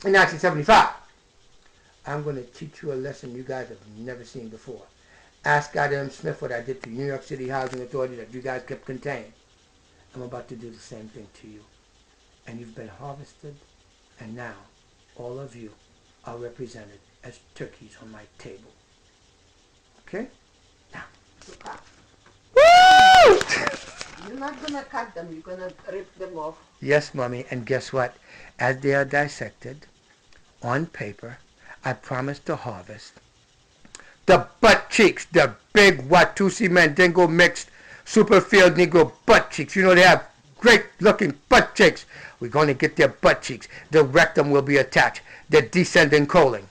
in 1975. I'm going to teach you a lesson you guys have never seen before. Ask Adam Smith what I did to New York City Housing Authority that you guys kept contained. I'm about to do the same thing to you. And you've been harvested, and now all of you are represented as turkeys on my table. Okay? Now. Woo! You're not going to cut them. You're going to rip them off. Yes, Mommy. And guess what? As they are dissected on paper, I promise to harvest the butt cheeks, the big Watusi Mandingo mixed Superfield Negro butt cheeks. You know they have great looking butt cheeks. We're going to get their butt cheeks. The rectum will be attached. The descending colon.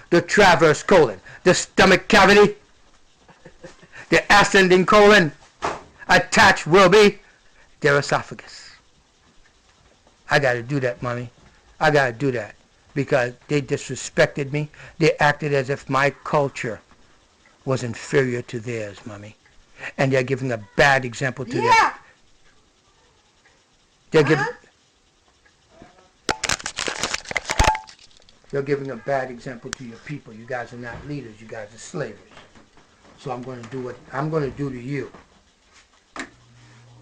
The transverse colon. The stomach cavity. The ascending colon. Attached will be their esophagus. I got to do that, Mommy. I got to do that. Because they disrespected me. They acted as if my culture was inferior to theirs, Mommy. And they're giving a bad example to their... They're giving a bad example to your people. You guys are not leaders. You guys are slavers. So I'm going to do what I'm going to do to you.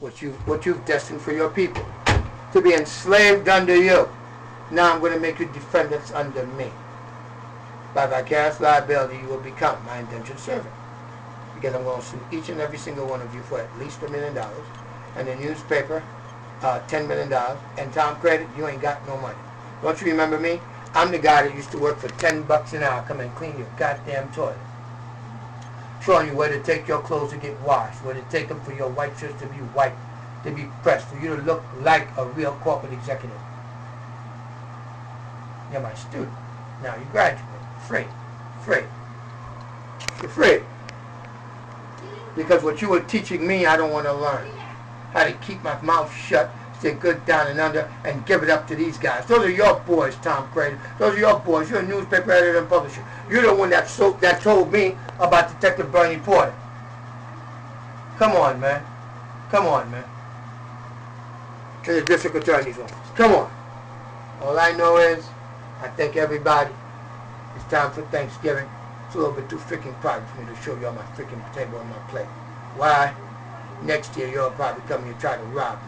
What you've destined for your people. To be enslaved under you. Now I'm going to make you defendants under me. By vicarious liability, you will become my indentured servant. Because I'm going to sue each and every single one of you for at least $1 million. And the newspaper, $10 million. And Tom Credit, you ain't got no money. Don't you remember me? I'm the guy that used to work for $10 an hour, come and clean your goddamn toilet. Showing you where to take your clothes to get washed, where to take them for your white shirts to be white, to be pressed, for you to look like a real corporate executive. You're my student. Now you graduate. Free. Free. You're free. Because what you were teaching me, I don't want to learn. How to keep my mouth shut, stay good down and under, and give it up to these guys. Those are your boys, Tom Crater. Those are your boys. You're a newspaper editor and publisher. You're the one that told me about Detective Bernie Porter. Come on, man. Come on, man. In the district attorney's office. Come on. All I know is, I thank everybody. It's time for Thanksgiving. It's a little bit too freaking private for me to show you on my freaking table and my plate. Why? Next year you'll probably come here and try to rob me.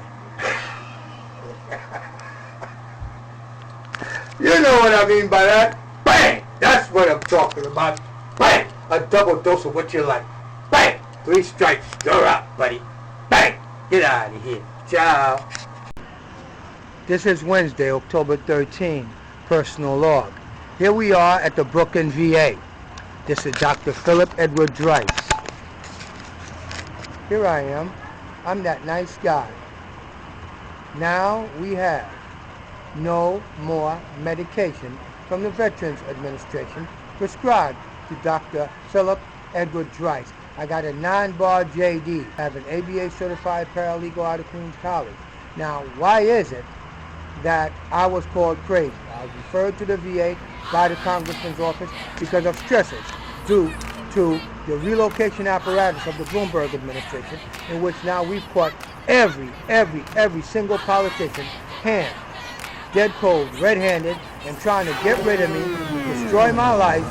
You know what I mean by that? Bang! That's what I'm talking about. Bang! A double dose of what you like. Bang! 3 strikes. You're out, buddy. Bang! Get out of here. Ciao. This is Wednesday, October 13, personal log. Here we are at the Brooklyn VA. This is Dr. Philip Edward DRICE. Here I am. I'm that nice guy. Now we have no more medication from the Veterans Administration prescribed to Dr. Philip Edward DRICE. I got a 9-bar JD. I have an ABA certified paralegal out of Queens College. Now, why is it that I was called crazy? I was referred to the VA by the Congressman's office because of stresses due to the relocation apparatus of the Bloomberg administration, in which now we've caught every single politician hand, dead cold, red-handed, and trying to get rid of me, destroy my life,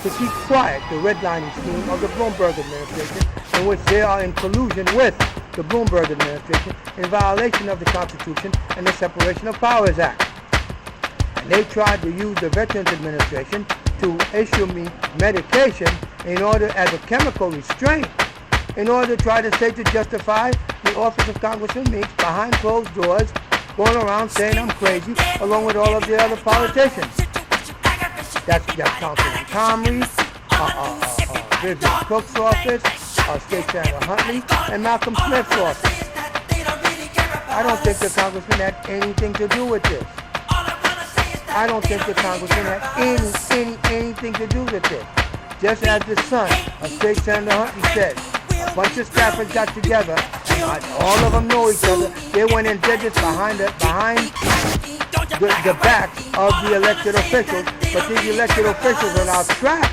to keep quiet the redlining scheme of the Bloomberg administration, in which they are in collusion with the Bloomberg administration in violation of the Constitution and the Separation of Powers Act. And they tried to use the Veterans Administration to issue me medication in order, as a chemical restraint, in order to try to say to justify the office of Congressman Meeks behind closed doors, going around saying I'm crazy, along with all of the other politicians. That's Councilman Comrie, Vivian Cook's office, State Senator Huntley, and Malcolm Smith's office. I don't think the Congressman had anything to do with this. I don't think the Congressman had anything to do with this. Just as the son of State Senator Huntley said, a bunch of staffers got together, and all of them know each other. They went and did this behind the back of the elected officials, but these elected officials are now trapped.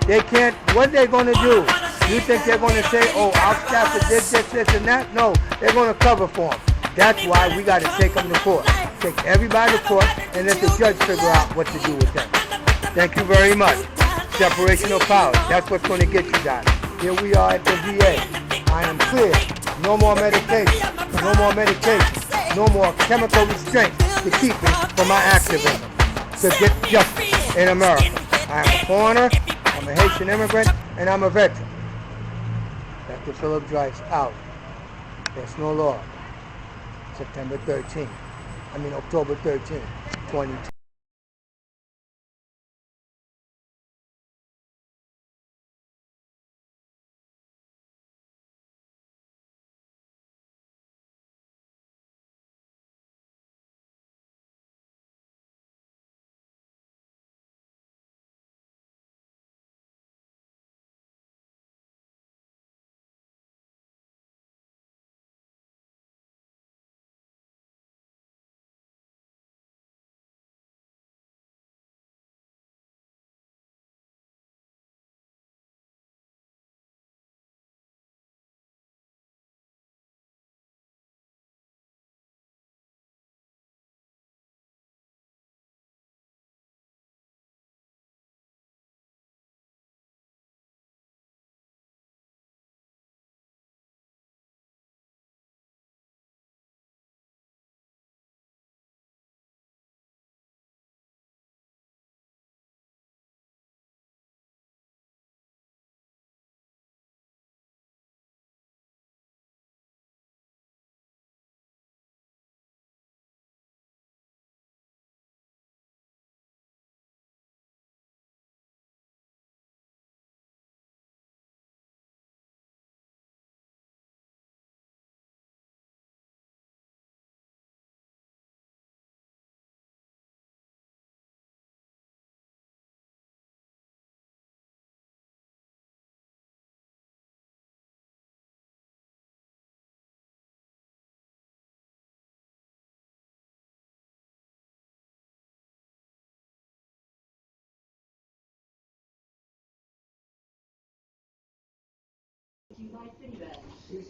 They can't, what are they going to do? You think they're going to say, oh, our staff did this, and that? No, they're going to cover for them. That's why we got to take them to court. Take everybody to court and let the judge figure out what to do with them. Thank you very much. Separation of powers. That's what's going to get you guys. Here we are at the VA. I am clear. No more medication. No more medication. No more chemical restraints to keep me from my activism. To get justice in America. I am a foreigner. I'm a Haitian immigrant. And I'm a veteran. Dr. Philip DRICE out. There's no law. October 13, 2020.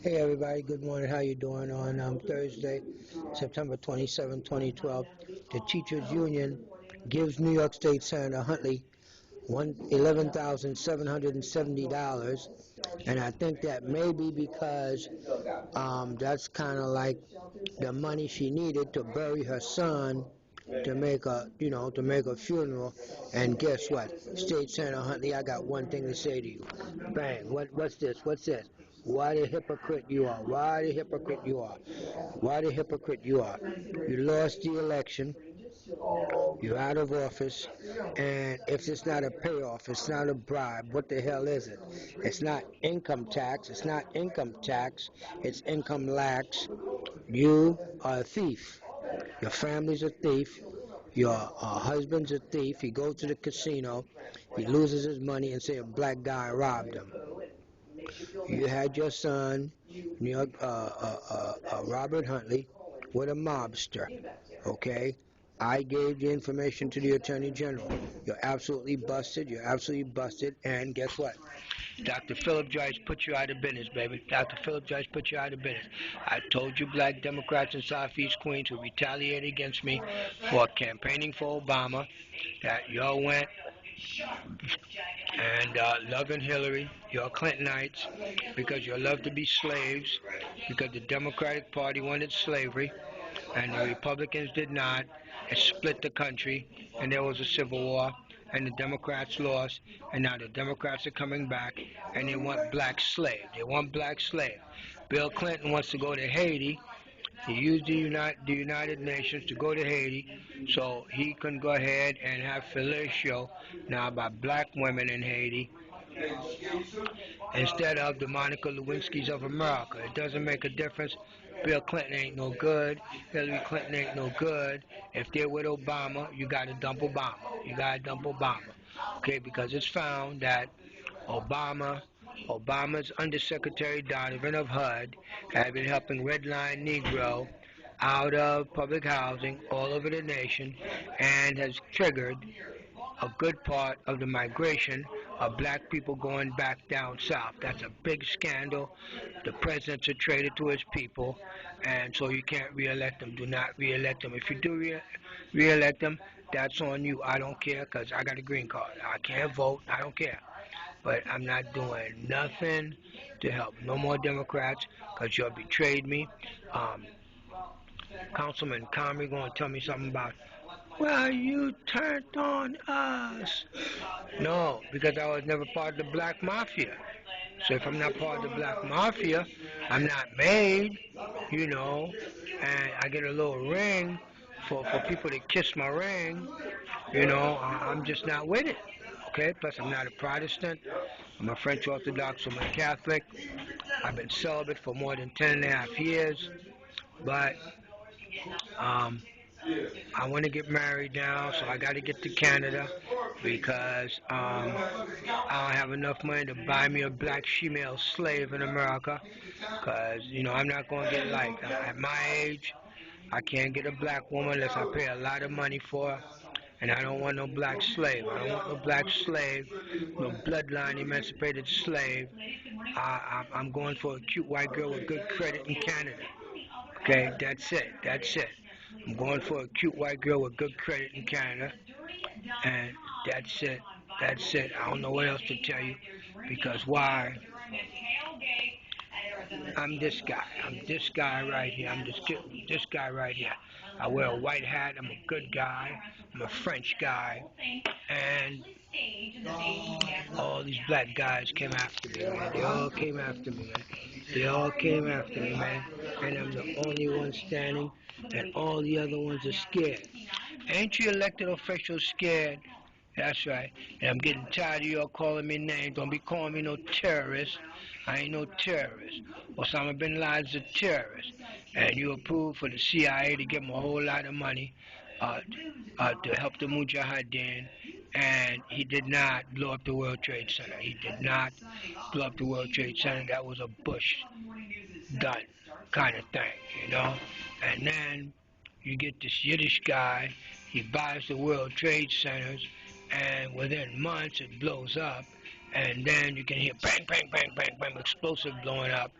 Hey everybody, good morning. How you doing on Thursday, September 27, 2012? The Teachers Union gives New York State Senator Huntley $11,770 And I think that maybe because that's kind of like the money she needed to bury her son, to make a, to make a funeral. And guess what? State Senator Huntley, I got one thing to say to you. Bang. What's this? What's this? Why the hypocrite you are? Why the hypocrite you are? Why the hypocrite you are? You lost the election. You're out of office. And if it's not a payoff, it's not a bribe, what the hell is it? It's not income tax. It's not income tax. It's income lax. You are a thief. Your family's a thief. Your husband's a thief. He goes to the casino. He loses his money and say a black guy robbed him. You had your son, Robert Huntley, with a mobster. Okay? I gave the information to the Attorney General. You're absolutely busted. You're absolutely busted. And guess what? Dr. Philip Joyce put you out of business, baby. Dr. Philip Joyce put you out of business. I told you black Democrats in Southeast Queens who retaliated against me for campaigning for Obama that y'all went and loving Hillary, you're Clintonites, because you love to be slaves, because the Democratic Party wanted slavery, and the Republicans did not. It split the country, and there was a civil war, and the Democrats lost, and now the Democrats are coming back, and they want black slave. They want black slave. Bill Clinton wants to go to Haiti. He used the United Nations to go to Haiti so he can go ahead and have fellatio now by black women in Haiti instead of the Monica Lewinskys of America. It doesn't make a difference. Bill Clinton ain't no good. Hillary Clinton ain't no good. If they're with Obama, you got to dump Obama. You got to dump Obama. Okay, because it's found that Obama's Undersecretary Donovan of HUD had been helping redline Negro out of public housing all over the nation and has triggered a good part of the migration of black people going back down south. That's a big scandal. The president's a traitor to his people, and so you can't re-elect them. Do not re-elect them. If you do re-elect them, that's on you. I don't care because I got a green card. I can't vote. I don't care. But I'm not doing nothing to help no more Democrats because you betrayed me. Councilman Comrie going to tell me something about, well, you turned on us. No, because I was never part of the black mafia. So if I'm not part of the black mafia, I'm not made, and I get a little ring for people to kiss my ring, I'm just not with it. Okay, plus I'm not a Protestant. I'm a French Orthodox. I'm a Catholic. I've been celibate for more than 10.5 years. But I want to get married now, so I got to get to Canada because I don't have enough money to buy me a black female slave in America because, I'm not going to get liked. At my age, I can't get a black woman unless I pay a lot of money for her. And I don't want no black slave. I don't want no black slave, no bloodline emancipated slave. I'm going for a cute white girl with good credit in Canada. Okay, that's it. I'm going for a cute white girl with good credit in Canada. And that's it. I don't know what else to tell you. Because why? I'm this guy. I'm this guy right here. I'm this guy right here. I wear a white hat. I'm a good guy. I'm a French guy. And all these black guys came after me, man. They all came after me, man. And I'm the only one standing, and all the other ones are scared. Ain't you elected officials scared? That's right. And I'm getting tired of y'all calling me names. Don't be calling me no terrorist. I ain't no terrorist. Osama bin Laden's a terrorist. And you approved for the CIA to give him a whole lot of money to help the Mujahideen. And he did not blow up the World Trade Center. That was a Bush done kind of thing, And then you get this Yiddish guy. He buys the World Trade Centers. And within months it blows up, and then you can hear bang, bang, bang, bang, bang, explosive blowing up,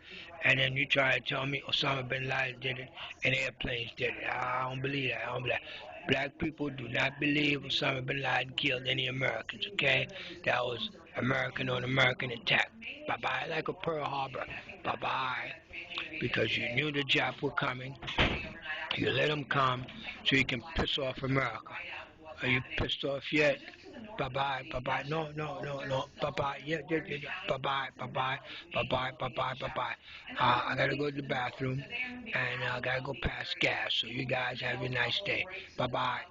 and then you try to tell me Osama bin Laden did it and airplanes did it. I don't believe that. I don't believe that. Black people do not believe Osama bin Laden killed any Americans, okay? That was American on American attack. Bye-bye, like a Pearl Harbor. Bye-bye. Because you knew the Jap were coming. You let them come so you can piss off America. Are you pissed off yet? Bye-bye, bye-bye. No, no, no, no. Bye-bye. Yeah. Bye-bye, bye-bye, bye-bye, bye-bye, bye-bye. I gotta go to the bathroom, and I gotta go pass gas. So you guys have a nice day. Bye-bye.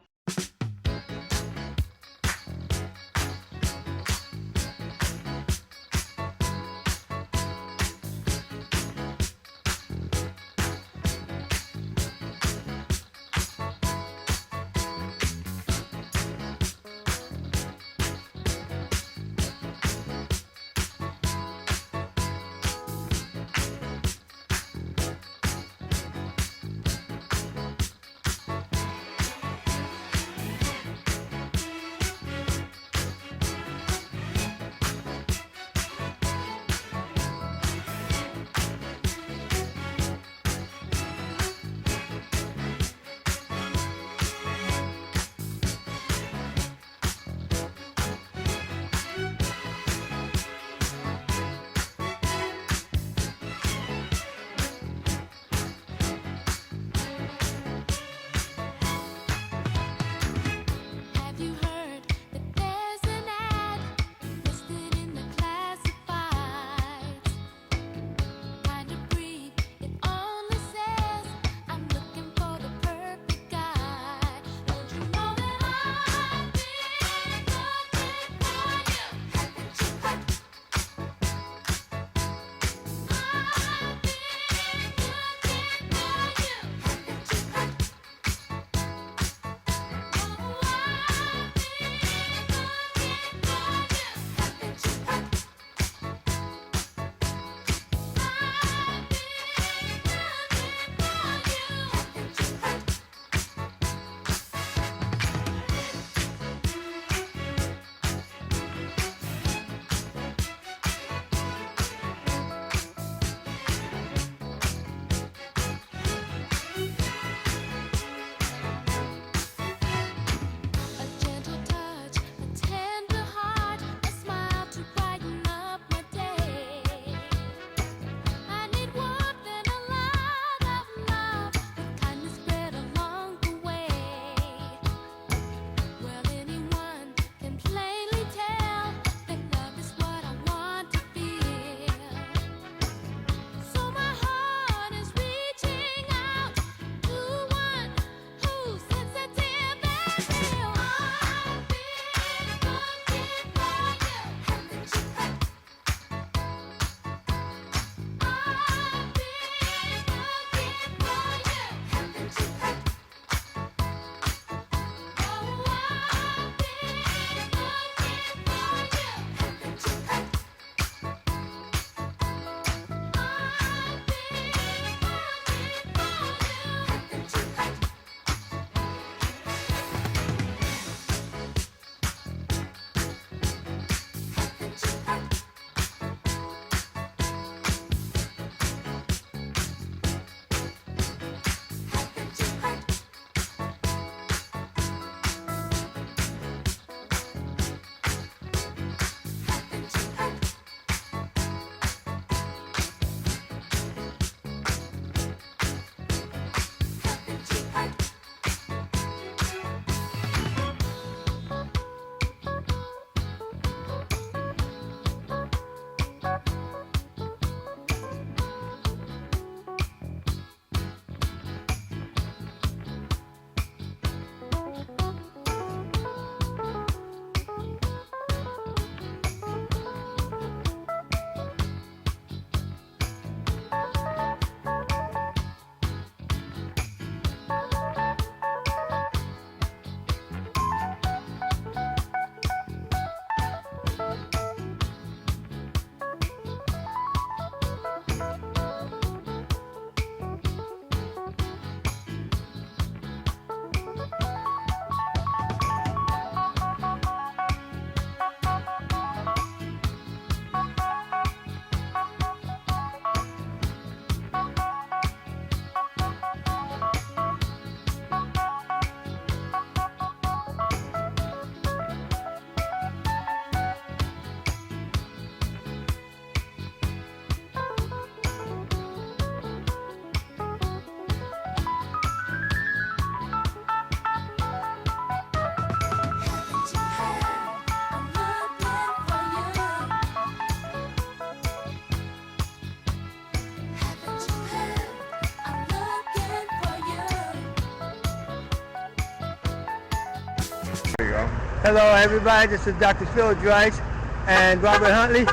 Hello, everybody. This is Dr. Phil DRICE and Robert Huntley.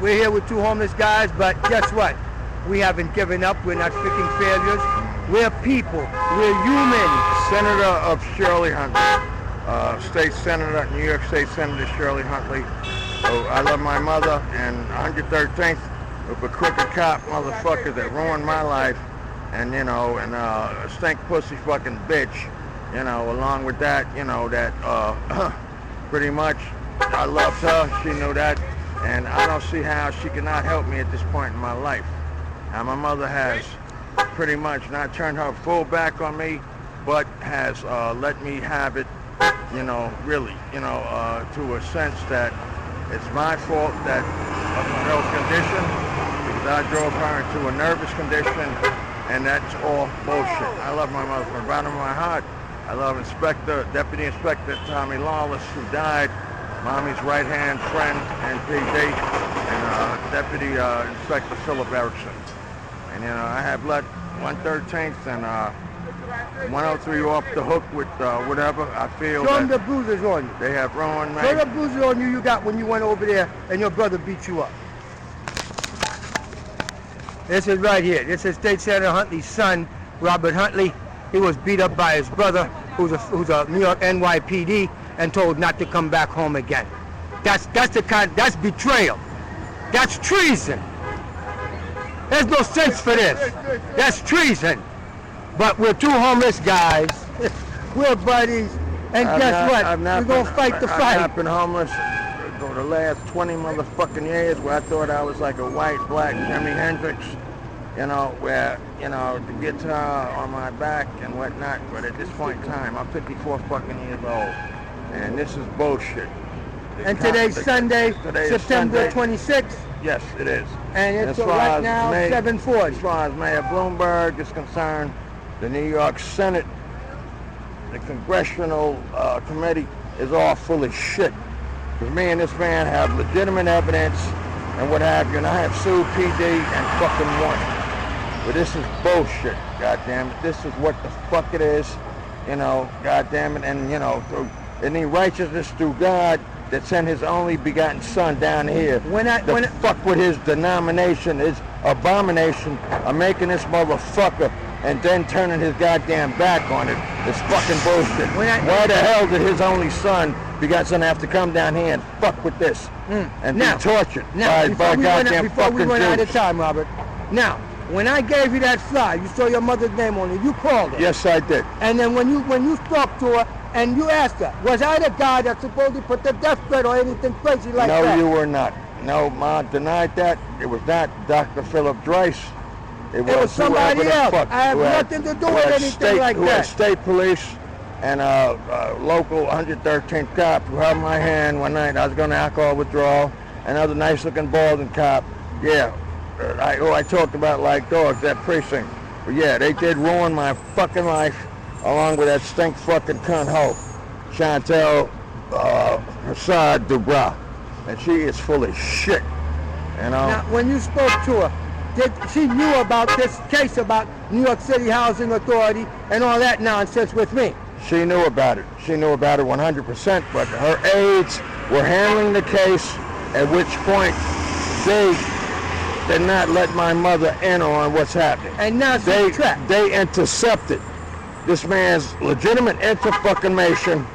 We're here with two homeless guys, but guess what? We haven't given up. We're not freaking failures. We're people. We're humans. Senator of Shirley Huntley, State Senator, New York State Senator Shirley Huntley. So I love my mother, and 113th of a crooked cop motherfucker that ruined my life, and you know, and a stink pussy fucking bitch. You know, along with that, you know, that pretty much I loved her. She knew that, and I don't see how she cannot help me at this point in my life. Now, my mother has pretty much not turned her full back on me, but has let me have it, you know, really, you know, to a sense that it's my fault that of my health condition, because I drove her into a nervous condition, and that's all bullshit. I love my mother from the bottom of my heart. I love Deputy Inspector Tommy Lawless, who died, Mommy's right-hand friend and PD, and Deputy Inspector Philip Erickson. And, you know, I have let 113th and 103 off the hook with whatever I feel. Show them the bruises on you. They have ruined me. Show the bruises on you got when you went over there and your brother beat you up. This is right here. This is State Senator Huntley's son, Robert Huntley. He was beat up by his brother, who's a New York NYPD, and told not to come back home again. That's betrayal. That's treason. There's no sense for this. That's treason. But we're two homeless guys. We're buddies. And guess what? We're going to fight the fight. I've not been homeless for the last 20 motherfucking years, where I thought I was like a white, black Jimi Hendrix, you know, where, you know, the guitar on my back and whatnot. But at this point in time, I'm 54 fucking years old. And this is bullshit. And today's Sunday, September 26th. Yes, it is. And it's right now 7:40. As far as Mayor Bloomberg is concerned, the New York Senate, the Congressional Committee is all full of shit. Because me and this man have legitimate evidence and what have you, and I have sued PD and fucking won. But this is bullshit, goddamn it. This is what the fuck it is, you know, goddamn it. And, you know, through any righteousness through God that sent his only begotten son down here to fuck with his denomination, his abomination of making this motherfucker and then turning his goddamn back on it. It's fucking bullshit. Why the hell did his only son begotten son have to come down here and fuck with this and be tortured by goddamn before we run out of Jews? time, Robert. Now, when I gave you that fly, you saw your mother's name on it. You called her. Yes, I did. And then when you spoke to her and you asked her, was I the guy that supposedly put the death threat or anything crazy like that? No, you were not. No, Ma denied that. It was not Dr. Philip DRICE. It was somebody else. I have nothing to do with anything like that. Who had state police and local 113th cop who held my hand one night. I was going to alcohol withdrawal. Another nice-looking balding cop. Yeah, I talked about like dogs, that precinct. But yeah, they did ruin my fucking life, along with that stink fucking cunt hoe, Chantel Hassad Dubra. And she is full of shit, you know. Now, when you spoke to her, she knew about this case about New York City Housing Authority and all that nonsense with me. She knew about it. She knew about it 100%, but her aides were handling the case, at which point they did not let my mother in on what's happening. And now she's trapped. They intercepted this man's legitimate inter-fucking-mation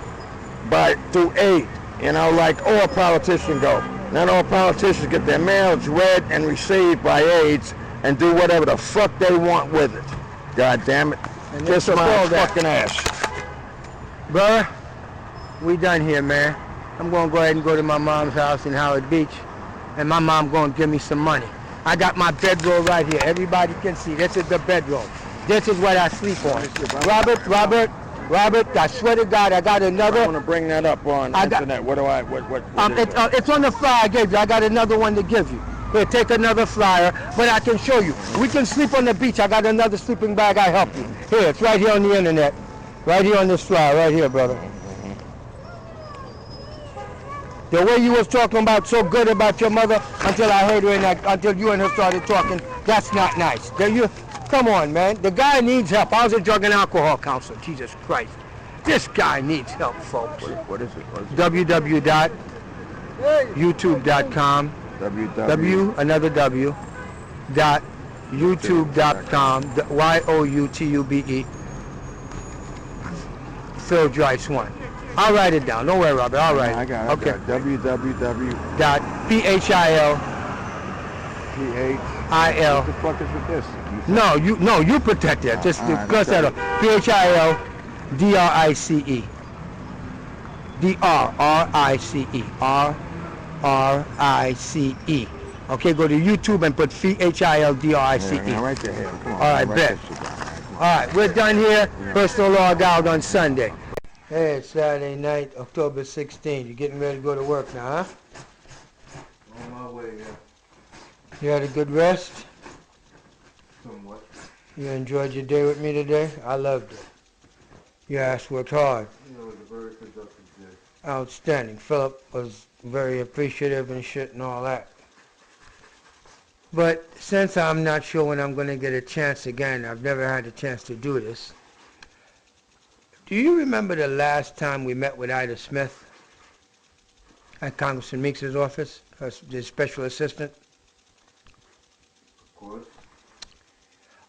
through aid, you know, like all politicians go. Not all politicians get their mails read and received by aides and do whatever the fuck they want with it. God damn it. And Kiss my fucking ass. Brother, we done here, man. I'm going to go ahead and go to my mom's house in Howard Beach, and my mom going to give me some money. I got my bedroll right here. Everybody can see. This is the bedroll. This is what I sleep on. Robert, I swear to God, I got another. I want to bring that up on internet. What? It's on the flyer I gave you. I got another one to give you. Here, take another flyer, but I can show you. We can sleep on the beach. I got another sleeping bag. I help you. Here, it's right here on the internet. Right here on this flyer, right here, brother. The way you was talking about so good about your mother until I heard her until you and her started talking, that's not nice. Come on, man. The guy needs help. I was a drug and alcohol counselor. Jesus Christ. This guy needs help, folks. What is it? www.youtube.com youtube.com YOUTUBE Phil Drice 1. I'll write it down. Don't worry, Robert. I'll write it. I got it. Okay. www. .PHIL. What the fuck is with this? No, you protect that. Just cross that off. PHIL DRICE. DRRICE. Okay, go to YouTube and put PHILDRICE. Yeah, right there. Here. Come on. All right, bet. All right, we're done here. Personal log out on Sunday. Hey, it's Saturday night, October 16th. You getting ready to go to work now, huh? On my way, yeah. You had a good rest? Somewhat. You enjoyed your day with me today? I loved it. Your ass worked hard. You know, it was a very productive day. Outstanding. Philip was very appreciative and shit and all that. But since I'm not sure when I'm going to get a chance again, I've never had a chance to do this. Do you remember the last time we met with Ida Smith at Congressman Meeks' office, the special assistant? Of course.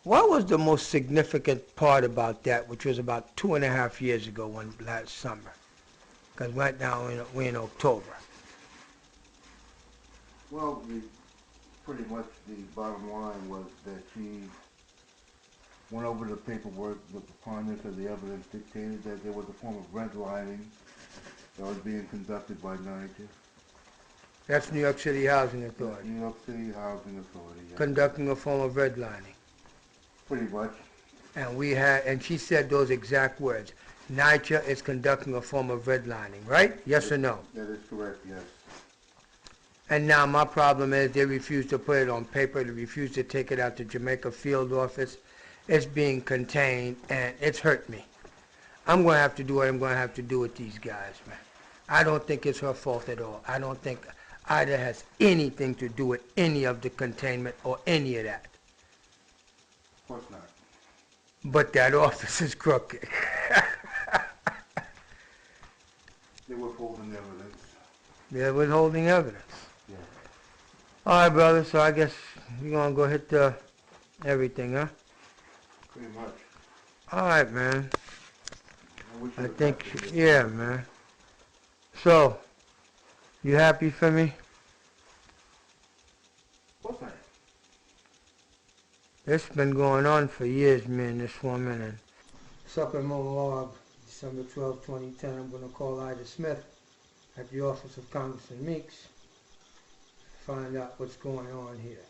What was the most significant part about that, which was about 2.5 years ago, last summer? Because right now we're in October. Well, pretty much the bottom line was that she went over the paperwork, the preponderance of the evidence dictated that there was a form of redlining that was being conducted by NYCHA. That's New York City Housing Authority. New York City Housing Authority, yes. Conducting a form of redlining. Pretty much. And she said those exact words. NYCHA is conducting a form of redlining, right? Yes or no? That is correct, yes. And now my problem is they refuse to put it on paper. They refuse to take it out to Jamaica field office. It's being contained, and it's hurt me. I'm going to have to do what I'm going to have to do with these guys, man. I don't think it's her fault at all. I don't think Ida has anything to do with any of the containment or any of that. Of course not. But that office is crooked. They're withholding evidence. They're withholding evidence. Yeah. All right, brother, so I guess we're going to go hit everything, huh? Pretty much. All right, man. I think, yeah, man. So, you happy for me? Of course I am. It's been going on for years, me and this woman. And supplemental log, December 12, 2010, I'm going to call Ida Smith at the office of Congressman Meeks to find out what's going on here.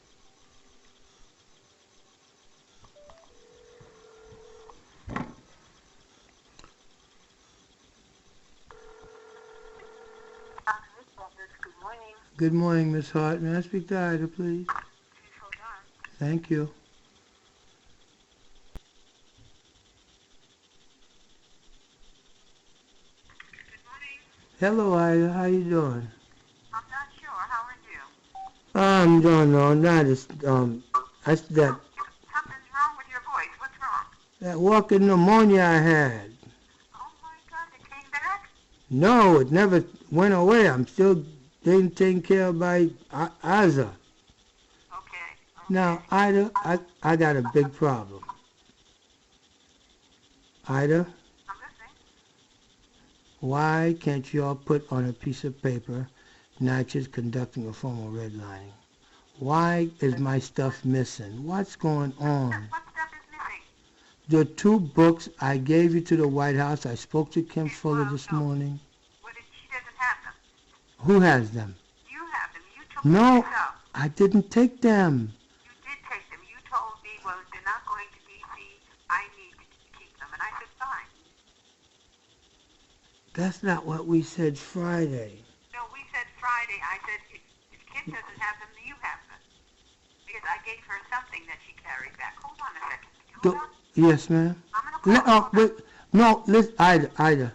Good morning. Good morning, Miss Hart. May I speak to Ida, please? Please hold on. Thank you. Good morning. Hello, Ida. How you doing? I'm not sure. How are you? I'm doing all right. Something's wrong with your voice. What's wrong? That walking pneumonia I had. Oh my God, it came back? No, it never went away. I'm still being taken care of by Aza. Okay. Now, Ida, I got a big problem. Ida? I'm listening. Why can't you all put on a piece of paper, NYCHA's conducting a formal redlining? Why is my stuff missing? What's going on? What stuff is missing? The 2 books I gave you to the White House, I spoke to Kim Fuller this morning. She doesn't have them. Who has them? You have them. You took them No, yourself. I didn't take them. You did take them. You told me, well, they're not going to D.C. I need to keep them. And I said, fine. That's not what we said Friday. No, we said Friday. I said, if Kim doesn't have them, you have them. Because I gave her something that she carried back. Hold on a second. Hold on. Yes, ma'am. I'm going to call her. Wait, no, listen, Ida.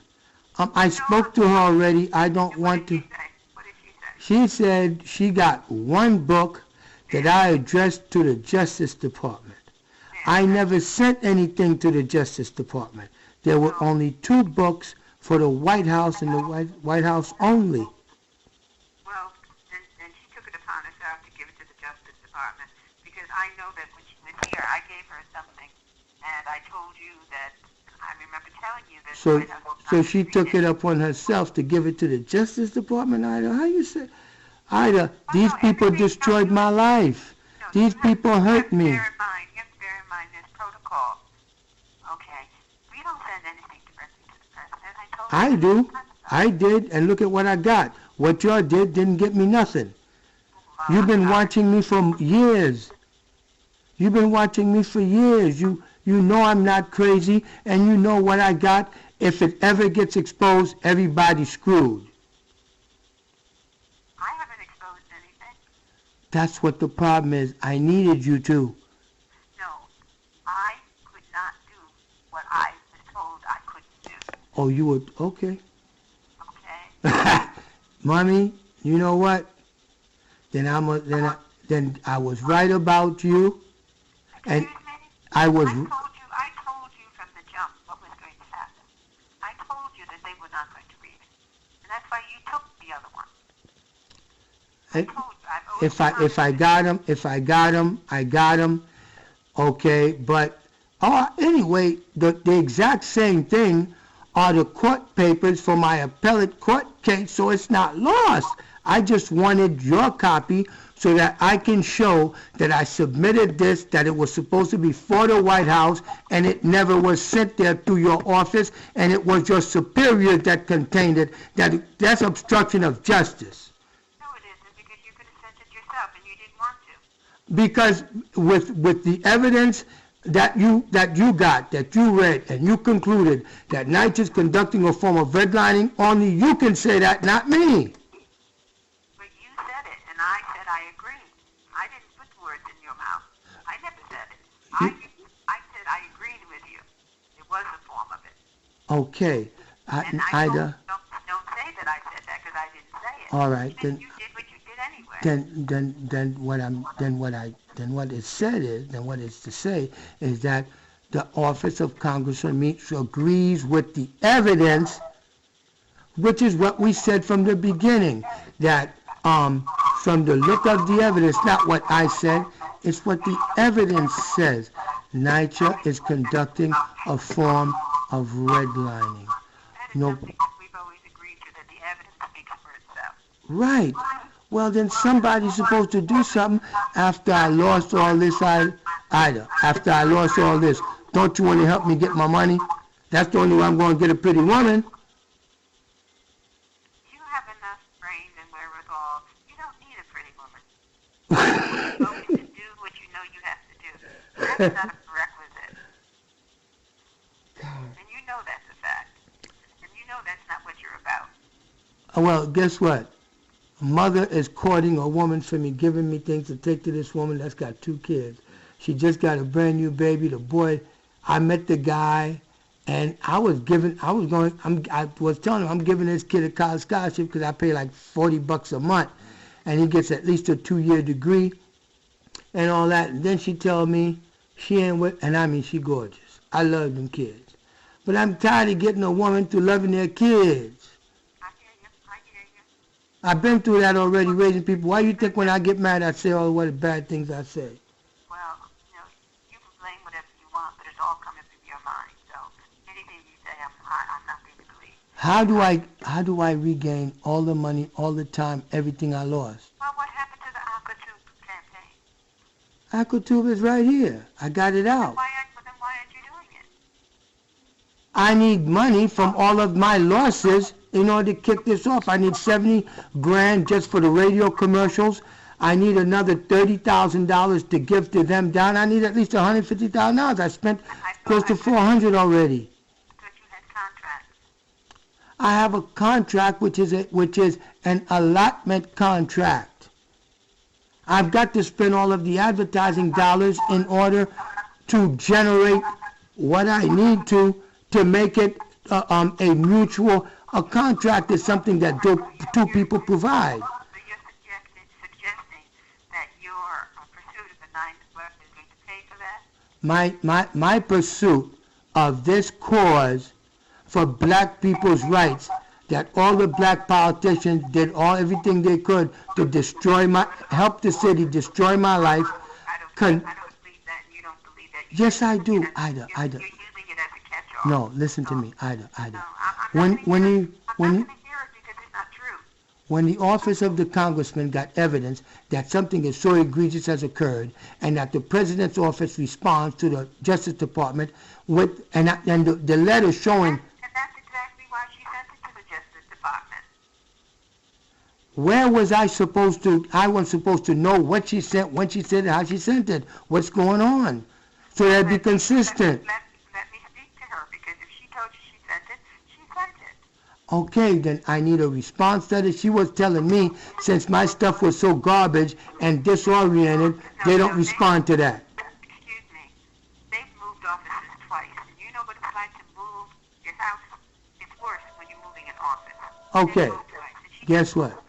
I spoke to her already. I don't want to. What did she say? She said she got 1 book that I addressed to the Justice Department. I never sent anything to the Justice Department. There were only 2 books for the White House and the White House only. Well, then she took it upon herself to give it to the Justice Department, because I know that when she was here, I gave her something, and I told you that, I remember telling you that... So she took it upon herself to give it to the Justice Department, Ida? How you say? Ida, these people destroyed my life. These people hurt me. You have to bear in mind this protocol. Okay? We don't send anything directly to the president. I told you. I do. I did, and look at what I got. What y'all did didn't get me nothing. You've been watching me for years. You've been watching me for years. You know I'm not crazy, and you know what I got. If it ever gets exposed, everybody's screwed. I haven't exposed anything. That's what the problem is. I needed you to. No, I could not do what I was told I couldn't do. Oh, you were, okay. Okay? Mommy, you know what? Then I was right about you. And I was... I told you from the jump what was going to happen. I told you that they were not going to read it. And that's why you took the other one. I told you. If I got him. Okay, but anyway, the exact same thing are the court papers for my appellate court case, so it's not lost. I just wanted your copy so that I can show that I submitted this, that it was supposed to be for the White House, and it never was sent there through your office, and it was your superior that contained it. That's obstruction of justice. No, it isn't, because you could have sent it yourself, and you didn't want to. Because with the evidence that you got, that you read, and you concluded that Knight is conducting a form of redlining, only you can say that, not me. But you said it, and I said I agreed. I didn't put words in your mouth. I never said it. I said I agreed with you. It was a form of it. Okay. And Ida. Don't say that I said that, because I didn't say it. All right, then you did what you did anyway. Then what it said is, then what it's to say is that the office of Congressman Meeks agrees with the evidence, which is what we said from the beginning, that from the look of the evidence, not what I said, it's what the evidence says. NYCHA is conducting a form of redlining. No. We've always agreed to that the evidence speaks for itself. Right. Well, then somebody's supposed to do something after I lost all this, Ida. After I lost all this. Don't you want to help me get my money? That's the only way I'm going to get a pretty woman. You have enough brain and wherewithal. You don't need a pretty woman. You always do what you know you have to do. That's not a prerequisite. And you know that's a fact. And you know that's not what you're about. Well, guess what? Mother is courting a woman for me, giving me things to take to this woman that's got 2 kids. She just got a brand new baby. The boy, I met the guy, and I was telling him I'm giving this kid a college scholarship because I pay like $40 a month, and he gets at least a 2-year degree and all that. And then she told me she ain't with, and I mean she gorgeous. I love them kids. But I'm tired of getting a woman through loving their kids. I've been through that already, raising people. Why do you think when I get mad I say all the bad things I say? Well, you can blame whatever you want, but it's all coming from your mind. So anything you say, I'm not going to believe. How do I regain all the money, all the time, everything I lost? Well, what happened to the AquaTube campaign? AquaTube is right here. I got it out. Then why aren't you doing it? I need money from all of my losses in order to kick this off. I need $70 grand just for the radio commercials. I need another $30,000 to give to them down. I need at least $150,000. I spent close to $400 already. I thought you had contracts. I have a contract which is an allotment contract. I've got to spend all of the advertising dollars in order to generate what I need to make it a mutual. A contract is something that two people provide. So you're suggesting that your pursuit of the 9th is going to pay for that? My pursuit of this cause for black people's rights, that all the black politicians did everything they could to help the city destroy my life. Yes, I do, Ida. No, listen to me, Ida. When the office of the congressman got evidence that something is so egregious has occurred, and that the president's office responds to the Justice Department with and the letter showing. And that's exactly why she sent it to the Justice Department. Where was I supposed to? I was supposed to know what she sent, when she sent it, how she sent it, what's going on, so that'd be consistent. Let me speak to her, because if she told you she sent it, she sent it. Okay, then I need a response to it. She was telling me, since my stuff was so garbage and disoriented, they don't respond to that. Excuse me. They've moved offices twice, and you know what it's like to move your house? It's worse when you're moving an office. Okay, guess what?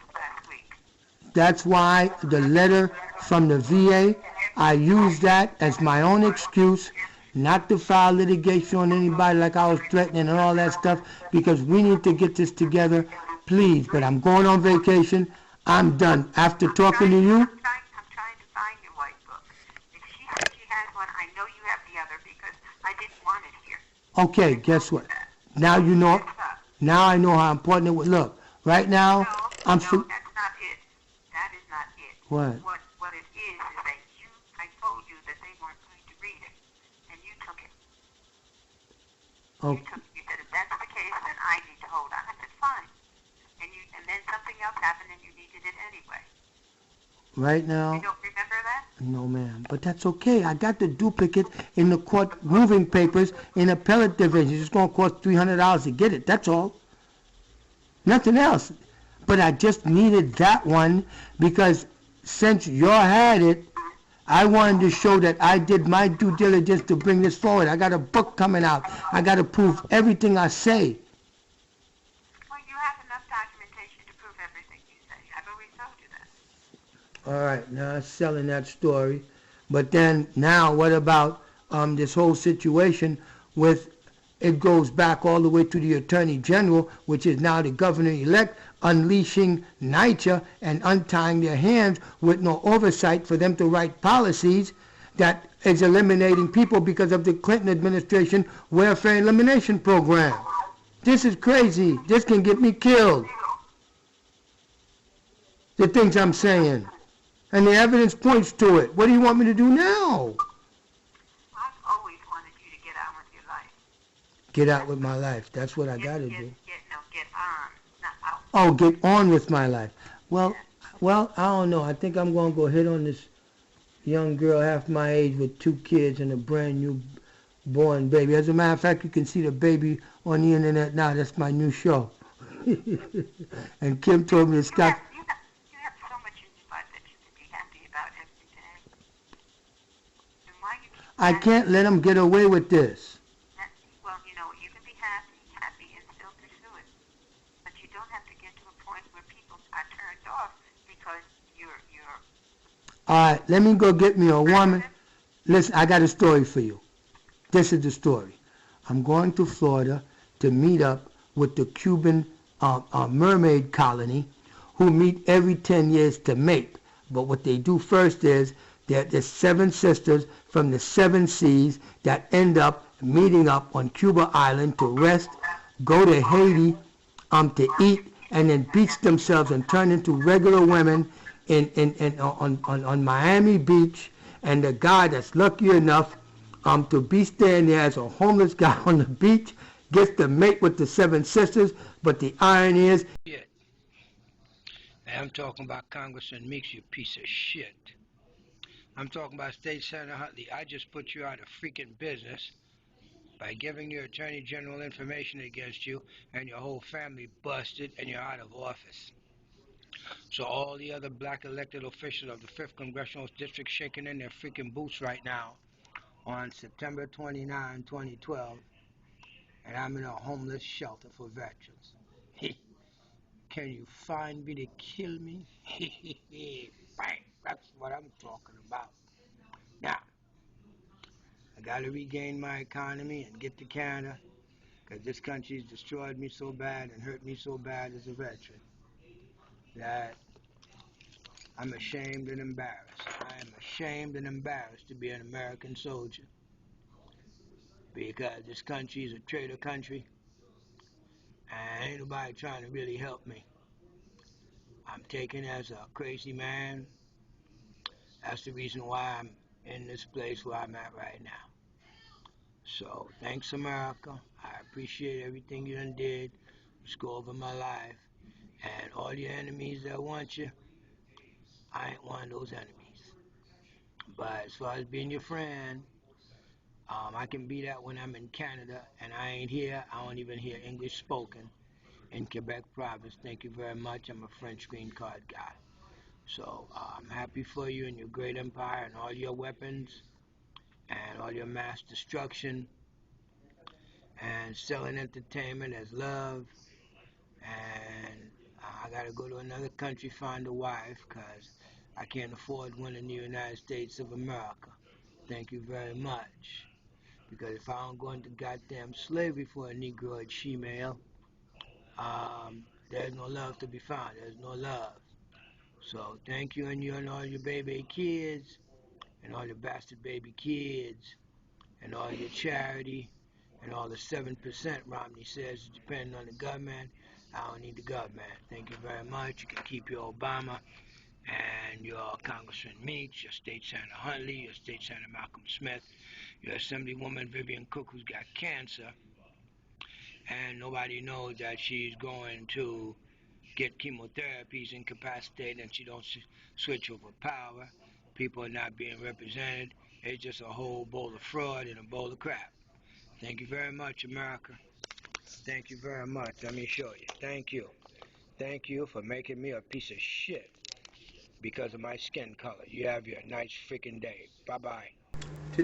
That's why the letter from the VA, I used that as my own excuse not to file litigation on anybody like I was threatening and all that stuff, because we need to get this together, please. But I'm going on vacation. I'm done. After talking to you. I'm trying to find your white book. If she says she has one, I know you have the other, because I didn't want it here. Okay, guess what? Now you know. Now I know how important it was. Look, right now, No, that's not it. That is not it. What? What it is that I told you that they weren't going to read it, and you took it. Okay. You said, if that's the case, then I need to hold on. I said, fine. And then something else happened, and you needed it anyway. Right now. You don't remember that? No, ma'am. But that's okay. I got the duplicate in the court moving papers in appellate division. It's going to cost $300 to get it. That's all. Nothing else. But I just needed that one because since you had it, I wanted to show that I did my due diligence to bring this forward. I got a book coming out. I got to prove everything I say. Well, you have enough documentation to prove everything you say. I've always told you that. All right, now I'm selling that story. But then now what about this whole situation with, it goes back all the way to the Attorney General, which is now the governor-elect, unleashing NYCHA and untying their hands with no oversight for them to write policies that is eliminating people because of the Clinton administration welfare elimination program. This is crazy. This can get me killed. The things I'm saying. And the evidence points to it. What do you want me to do now? I've always wanted you to get on with your life. Get out with my life. That's what I got to do. Get on, not out. Oh, get on with my life. Well, I don't know. I think I'm going to go hit on this young girl half my age with 2 kids and a brand new born baby. As a matter of fact, you can see the baby on the internet now. That's my new show. And Kim told me to stop. You have so much in your life that you can be happy about every day. And why you keep I can't let them get away with this. Well, you know, you can be happy and still pursue it. But you don't have to get to a point where people are turned off because you're All right, let me go get me a woman. Listen, I got a story for you. This is the story. I'm going to Florida to meet up with the Cuban mermaid colony who meet every 10 years to mate. But what they do first is there's 7 sisters from the 7 seas that end up meeting up on Cuba Island to rest, go to Haiti to eat, and then beach themselves and turn into regular women on Miami Beach. And the guy that's lucky enough to be staying there as a homeless guy on the beach gets to mate with the 7 sisters. But the irony is, shit. I'm talking about Congressman Meeks, you piece of shit. I'm talking about State Senator Huntley. I just put you out of freaking business by giving your Attorney General information against you, and your whole family busted, and you're out of office. So all the other black elected officials of the 5th Congressional District shaking in their freaking boots right now on September 29, 2012, and I'm in a homeless shelter for veterans. Can you find me to kill me? Bang, that's what I'm talking about. Now, got to regain my economy and get to Canada, because this country's destroyed me so bad and hurt me so bad as a veteran that I'm ashamed and embarrassed. I am ashamed and embarrassed to be an American soldier, because this country is a traitor country and ain't nobody trying to really help me. I'm taken as a crazy man. That's the reason why I'm in this place where I'm at right now. So, thanks, America. I appreciate everything you done did. Just go over my life. And all your enemies that want you, I ain't one of those enemies. But as far as being your friend, I can be that when I'm in Canada and I ain't here. I don't even hear English spoken in Quebec province. Thank you very much. I'm a French green card guy. So I'm happy for you and your great empire and all your weapons and all your mass destruction and selling entertainment as love. And I got to go to another country, find a wife, because I can't afford one in the United States of America. Thank you very much. Because if I don't go into goddamn slavery for a Negroid she-male, there's no love to be found. There's no love. So thank you and all your baby kids and all your bastard baby kids and all your charity and all the 7% Romney says is depending on the government. I don't need the government. Thank you very much. You can keep your Obama and your Congressman Meeks, your State Senator Huntley, your State Senator Malcolm Smith, your Assemblywoman Vivian Cook, who's got cancer, and nobody knows that she's going to get chemotherapy, incapacitated, and she don't switch over power. People are not being represented. It's just a whole bowl of fraud and a bowl of crap. Thank you very much, America. Thank you very much. Let me show you. Thank you. Thank you for making me a piece of shit because of my skin color. You have your nice freaking day. Bye-bye.